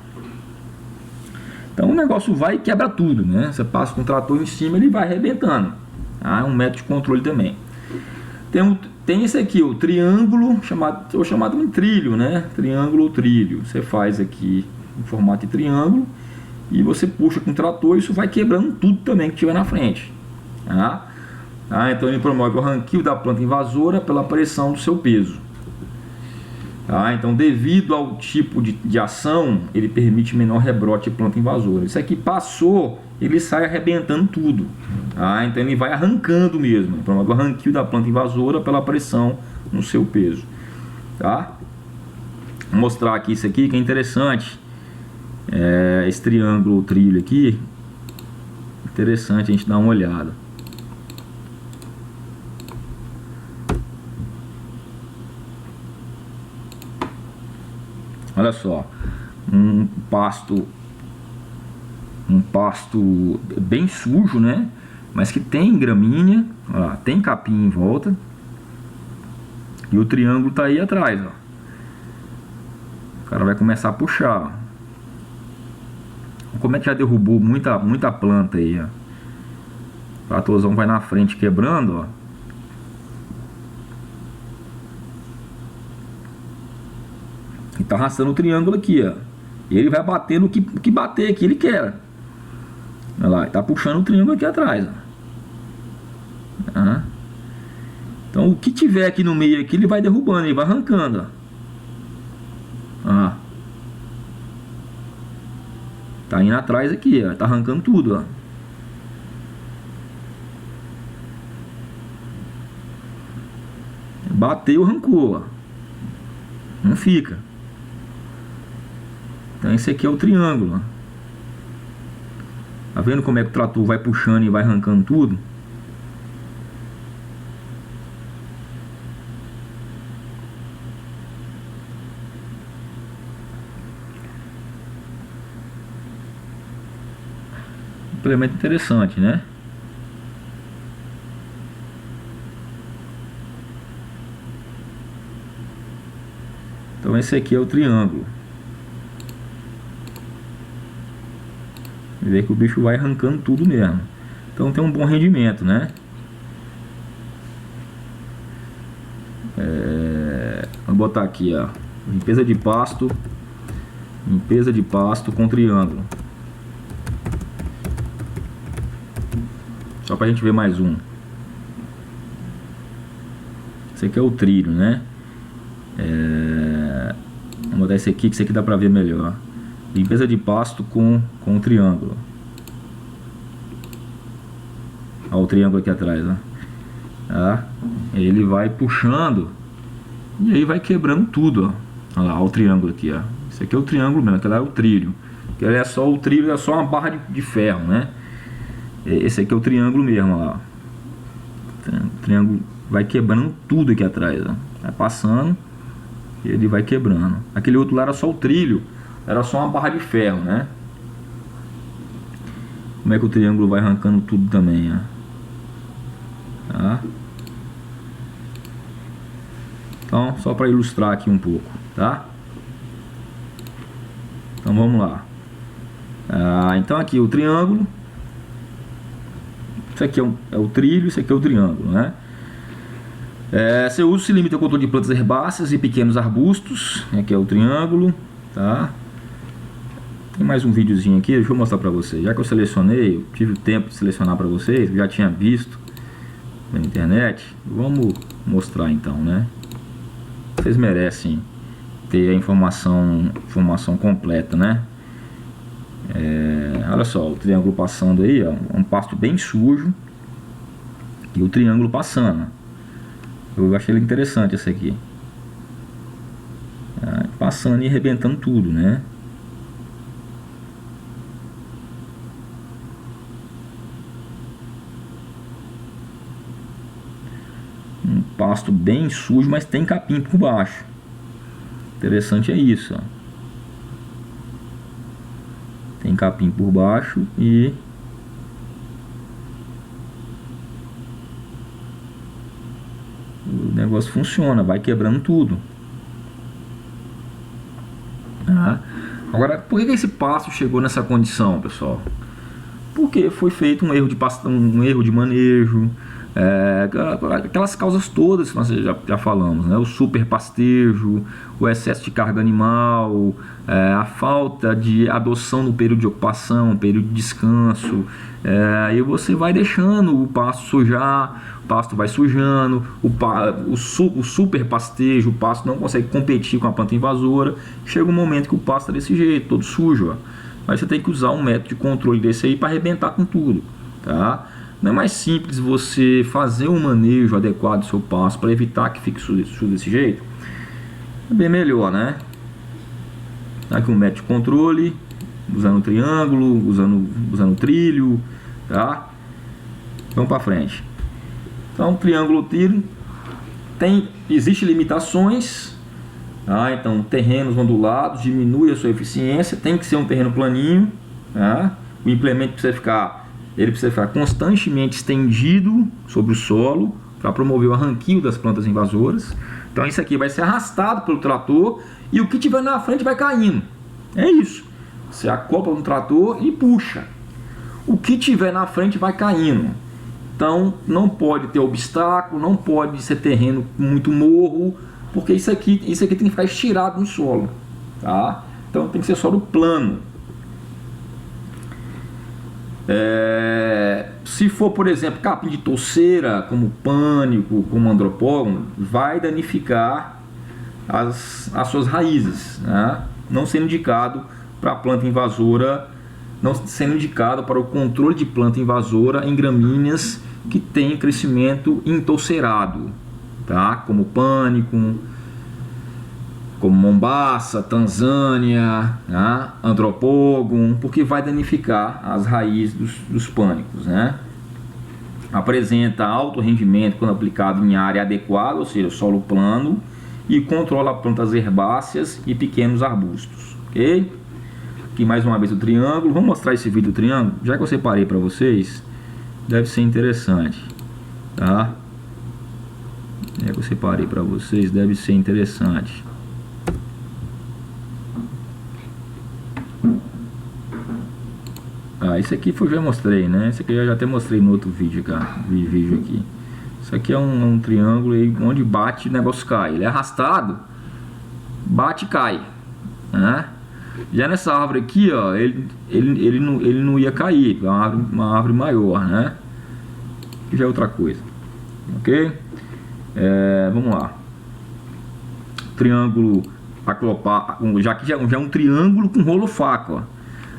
Então o negócio vai e quebra tudo, né? Você passa com o trator em cima, ele vai arrebentando. É um método de controle também. Tem esse aqui, o triângulo, chamado de trilho, né? Triângulo ou trilho. Você faz aqui em formato de triângulo e você puxa com o trator e isso vai quebrando tudo também que tiver na frente. Então ele promove o arranquio da planta invasora pela pressão do seu peso. Então devido ao tipo de ação, ele permite menor rebrote de planta invasora. Isso aqui passou, ele sai arrebentando tudo. Então ele vai arrancando mesmo. Ele promove o arranquio da planta invasora pela pressão no seu peso. Vou mostrar aqui isso aqui que é interessante. Esse triângulo, o trilho aqui, interessante a gente dar uma olhada. Olha só, um pasto bem sujo, né? Mas que tem gramínea, ó lá, tem capim em volta. E o triângulo tá aí atrás, ó. O cara vai começar a puxar, ó. Como é que já derrubou muita planta aí, ó. O tratorzão vai na frente quebrando, ó. E tá arrastando o triângulo aqui, ó. E ele vai bater no que bater aqui, ele quer. Olha lá, tá puxando o triângulo aqui atrás, ó. Então o que tiver aqui no meio aqui, ele vai derrubando, ele vai arrancando, ó. Tá indo atrás aqui, ó. Tá arrancando tudo, ó. Bateu, arrancou, ó. Não fica. Então esse aqui é o triângulo, ó. Tá vendo como é que o trator vai puxando e vai arrancando tudo? implemento interessante, né? Então esse aqui é o triângulo. Vê que o bicho vai arrancando tudo mesmo. Então tem um bom rendimento, né? Vou botar aqui, ó, limpeza de pasto com triângulo. Só pra gente ver mais um. Esse aqui é o trilho, né? Vou botar esse aqui, que esse aqui dá pra ver melhor. Limpeza de pasto com triângulo. Olha o triângulo aqui atrás, ó. Tá? Ele vai puxando e aí vai quebrando tudo, ó. Olha lá, o triângulo aqui, ó. Esse aqui é o triângulo mesmo, aquele é o trilho. Que é só o trilho, é só uma barra de ferro, né? Esse aqui é o triângulo mesmo, ó lá. O triângulo vai quebrando tudo aqui atrás, ó. Vai passando e ele vai quebrando. Aquele outro lá era só o trilho, era só uma barra de ferro, né? Como é que o triângulo vai arrancando tudo também, ó. Tá? Então, só para ilustrar aqui um pouco, tá? Então vamos lá. Então aqui o triângulo. Isso aqui é o trilho, isso aqui é o triângulo, né? Seu uso se limita ao controle de plantas herbáceas e pequenos arbustos. Aqui é o triângulo, tá? Tem mais um videozinho aqui, deixa eu mostrar para vocês. Já que eu selecionei, eu tive o tempo de selecionar para vocês, já tinha visto na internet. Vamos mostrar então, né? Vocês merecem ter a informação completa, né? Olha só, o triângulo passando aí, ó, um pasto bem sujo e o triângulo passando. Eu achei ele interessante esse aqui, passando e arrebentando tudo, né? Um pasto bem sujo, mas tem capim por baixo. Interessante é isso, ó. Tem capim por baixo e o negócio funciona, vai quebrando tudo. Agora, por que esse pasto chegou nessa condição, pessoal? Porque foi feito um erro de manejo, aquelas causas todas que nós já falamos, né? O superpastejo, o excesso de carga animal, a falta de adoção no período de ocupação, período de descanso, aí você vai deixando o pasto sujar, o pasto vai sujando, o superpastejo, o pasto não consegue competir com a planta invasora, chega um momento que o pasto está desse jeito, todo sujo, ó. Aí você tem que usar um método de controle desse aí para arrebentar com tudo, tá? Não é mais simples você fazer um manejo adequado do seu pasto para evitar que fique sujo desse jeito? É bem melhor, né? Aqui um método de controle, usando o triângulo, usando o trilho, tá? Vamos para frente. Então, triângulo, trilho, existem limitações. Então, terrenos ondulados diminui a sua eficiência, tem que ser um terreno planinho, tá? O implemento precisa ficar constantemente estendido sobre o solo para promover o arranquio das plantas invasoras. Então isso aqui vai ser arrastado pelo trator e o que tiver na frente vai caindo. É isso. Você acopla no trator e puxa. O que tiver na frente vai caindo. Então não pode ter obstáculo, não pode ser terreno muito morro, porque isso aqui tem que ficar estirado no solo, tá? Então tem que ser solo plano. Se for, por exemplo, capim de touceira, como pânico, como andropógono, vai danificar as suas raízes, né? Não sendo indicado para a planta invasora, não sendo indicado para o controle de planta invasora em gramíneas que tem crescimento entouceirado, tá? Como pânico, como mombaça, tanzânia, né? Andropógon, porque vai danificar as raízes dos pânicos, né? Apresenta alto rendimento quando aplicado em área adequada, ou seja, solo plano, e controla plantas herbáceas e pequenos arbustos, ok? Aqui mais uma vez o triângulo. Vamos mostrar esse vídeo do triângulo. Já que eu separei para vocês, deve ser interessante, tá? Já que eu separei para vocês, deve ser interessante. Esse aqui eu já mostrei, né? Esse aqui eu já até mostrei no outro vídeo, cara. Vídeo aqui. Isso aqui é um triângulo aí, onde bate o negócio cai. Ele é arrastado, bate e cai, né? Já nessa árvore aqui, ó, ele não ia cair. É uma árvore maior, né? Que já é outra coisa. Ok? Vamos lá. Triângulo aclopar, já que já é um triângulo com rolo faca, ó,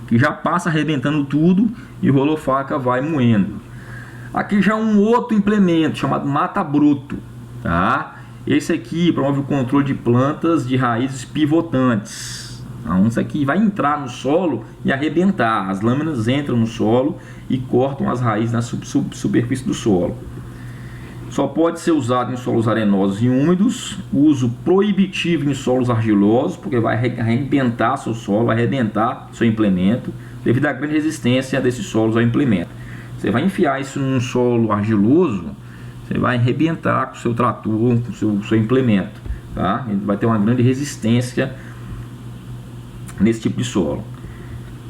que já passa arrebentando tudo e o rolo faca vai moendo. Aqui já é um outro implemento chamado mata-broto, tá? Esse aqui promove o controle de plantas de raízes pivotantes. Então, isso aqui vai entrar no solo e arrebentar. As lâminas entram no solo e cortam as raízes na superfície do solo. Só pode ser usado em solos arenosos e úmidos. Uso proibitivo em solos argilosos, porque vai arrebentar seu solo, vai arrebentar seu implemento, devido à grande resistência desses solos ao implemento. Você vai enfiar isso num solo argiloso, você vai arrebentar com o seu trator, com o seu implemento, tá? Ele vai ter uma grande resistência nesse tipo de solo.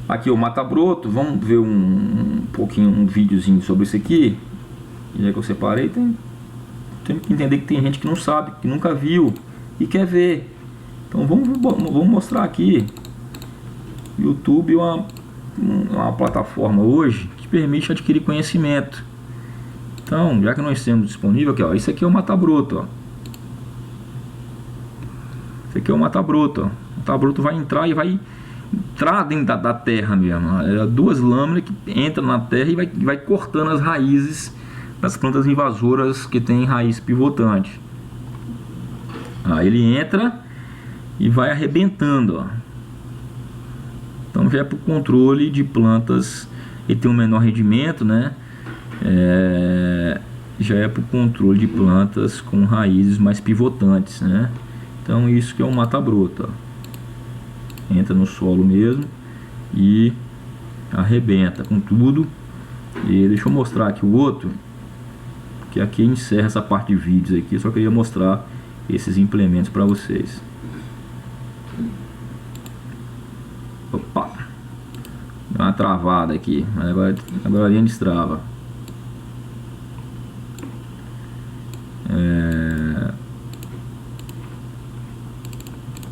Aqui o mata-broto, vamos ver um videozinho sobre isso aqui. Já que eu separei, tem que entender que tem gente que não sabe, que nunca viu e quer ver. Então vamos mostrar aqui. YouTube é uma plataforma hoje que permite adquirir conhecimento. Então, já que nós temos disponível aqui, ó, isso aqui é o mata-broto, ó. Esse aqui é o mata-broto, ó. O mata-broto vai entrar e vai entrar dentro da terra mesmo. Duas lâminas que entram na terra e vai cortando as raízes das plantas invasoras que tem raiz pivotante. Ele entra e vai arrebentando, ó. Então já é para o controle de plantas. Ele tem um menor rendimento, né? Já é para o controle de plantas com raízes mais pivotantes, né? Então isso que é um mata-broto, ó. Entra no solo mesmo e arrebenta com tudo. E deixa eu mostrar aqui o outro, que aqui encerra essa parte de vídeos aqui. Eu só queria mostrar esses implementos para vocês. Opa, deu uma travada aqui, mas agora a linha destrava.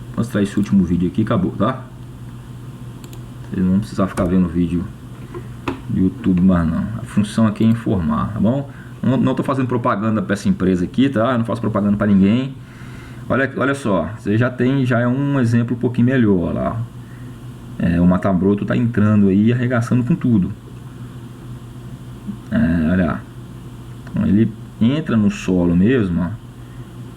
Vou mostrar esse último vídeo aqui, acabou, tá? Vocês não vão precisar ficar vendo vídeo do YouTube mais não. A função aqui é informar, tá bom? Não estou fazendo propaganda para essa empresa aqui, tá? Eu não faço propaganda para ninguém. Olha só, você já é um exemplo um pouquinho melhor lá. O mata-broto está entrando aí, arregaçando com tudo. Olha, então ele entra no solo mesmo, ó,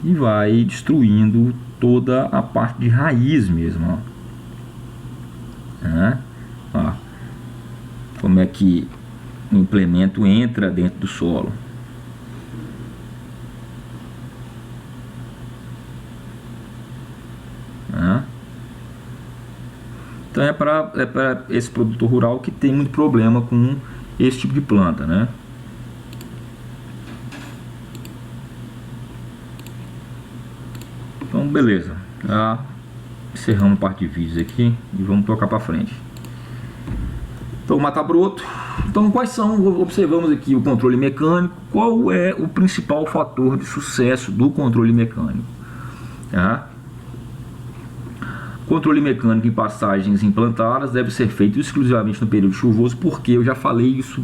e vai destruindo toda a parte de raiz mesmo, ó. Como é que o implemento entra dentro do solo. Então é para esse produtor rural que tem muito problema com esse tipo de planta, né? Então beleza, já encerramos parte de vídeos aqui e vamos tocar para frente. Então mata-broto. Então quais são, observamos aqui o controle mecânico. Qual é o principal fator de sucesso do controle mecânico? Controle mecânico em pastagens implantadas deve ser feito exclusivamente no período chuvoso, porque eu já falei isso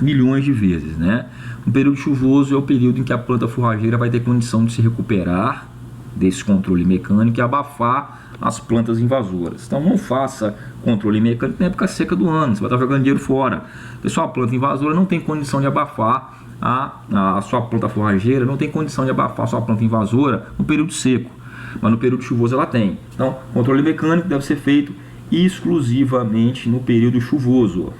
milhões de vezes, né? O período chuvoso é o período em que a planta forrageira vai ter condição de se recuperar desse controle mecânico e abafar as plantas invasoras. Então não faça controle mecânico na época seca do ano, você vai estar jogando dinheiro fora. A sua planta invasora não tem condição de abafar a sua planta forrageira, não tem condição de abafar a sua planta invasora no período seco, mas no período chuvoso ela tem. Então, controle mecânico deve ser feito exclusivamente no período chuvoso.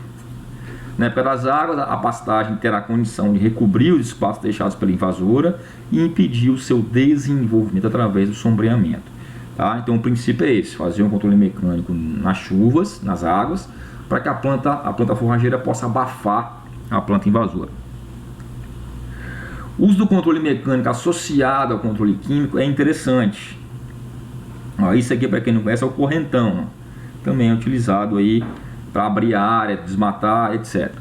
Na época das águas, a pastagem terá condição de recobrir os espaços deixados pela invasora e impedir o seu desenvolvimento através do sombreamento. tá? Então o princípio é esse: fazer um controle mecânico nas chuvas, nas águas, para que a planta forrageira possa abafar a planta invasora. O uso do controle mecânico associado ao controle químico é interessante. Ó, isso aqui, para quem não conhece, é o correntão. Ó. Também é utilizado aí para abrir a área, desmatar, etc.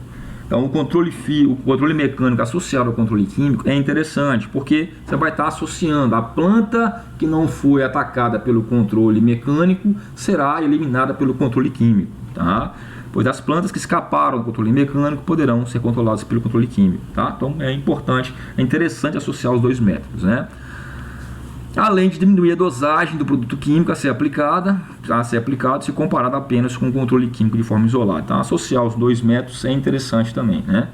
Então o controle mecânico associado ao controle químico é interessante, porque você vai estar associando a planta que não foi atacada pelo controle mecânico será eliminada pelo controle químico, tá? Pois as plantas que escaparam do controle mecânico poderão ser controladas pelo controle químico, tá? Então é importante, é interessante associar os dois métodos, né? Além de diminuir a dosagem do produto químico a ser aplicado se comparado apenas com o controle químico de forma isolada. Então associar os dois métodos é interessante também, né?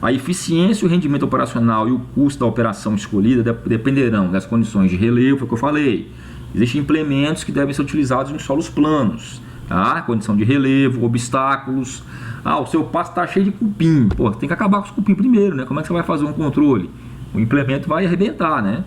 A eficiência, o rendimento operacional e o custo da operação escolhida dependerão das condições de relevo, é o que eu falei. Existem implementos que devem ser utilizados em solos planos, tá? Condição de relevo, obstáculos. O seu pasto está cheio de cupim. Pô, tem que acabar com os cupim primeiro, né? Como é que você vai fazer um controle? O implemento vai arrebentar, né?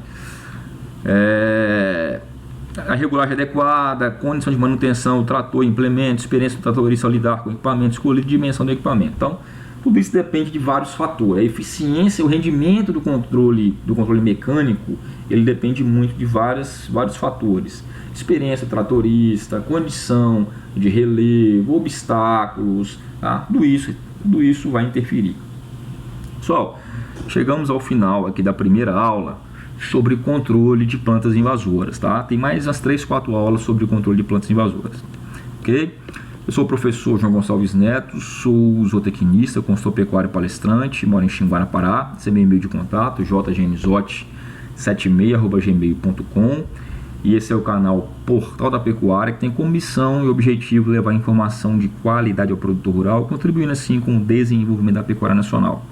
A regulagem adequada, condição de manutenção, o trator, implemento, experiência do tratorista ao lidar com o equipamento escolhido, dimensão do equipamento. Então, tudo isso depende de vários fatores. A eficiência, o rendimento do controle mecânico, ele depende muito de vários fatores. Experiência do tratorista, condição de relevo, obstáculos, tá? Tudo isso vai interferir. Pessoal, chegamos ao final aqui da primeira aula sobre controle de plantas invasoras, tá? Tem mais umas 3, 4 aulas sobre o controle de plantas invasoras, ok? Eu sou o professor João Gonçalves Neto, sou zootecnista, consultor pecuário palestrante, moro em Xinguara, Pará. Esse é meu e-mail de contato, jgnzote76@gmail.com, e esse é o canal Portal da Pecuária, que tem como missão e objetivo levar informação de qualidade ao produtor rural, contribuindo assim com o desenvolvimento da pecuária nacional.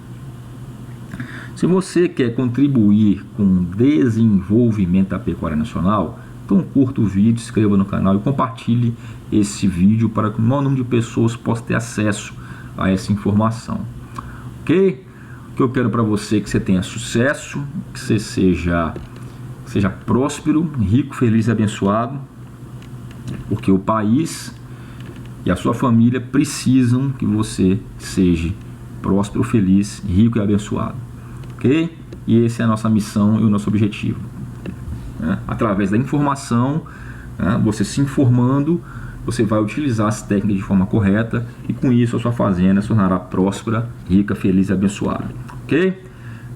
Se você quer contribuir com o desenvolvimento da pecuária nacional, então curta o vídeo, se inscreva no canal e compartilhe esse vídeo para que o maior número de pessoas possa ter acesso a essa informação. Ok? O que eu quero para você é que você tenha sucesso, que você seja próspero, rico, feliz e abençoado, porque o país e a sua família precisam que você seja próspero, feliz, rico e abençoado. Ok? E essa é a nossa missão e o nosso objetivo, né? Através da informação, né? Você se informando, você vai utilizar as técnicas de forma correta e com isso a sua fazenda se tornará próspera, rica, feliz e abençoada. Ok?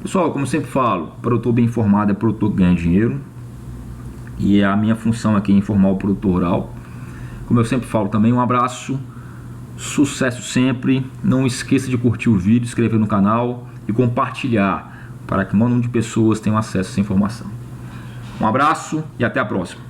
Pessoal, como eu sempre falo, produtor bem informado é produtor que ganha dinheiro, e a minha função aqui é informar o produtor rural. Como eu sempre falo também, um abraço, sucesso sempre, não esqueça de curtir o vídeo, inscrever no canal e compartilhar para que o maior número de pessoas tenham acesso a essa informação. Um abraço e até a próxima.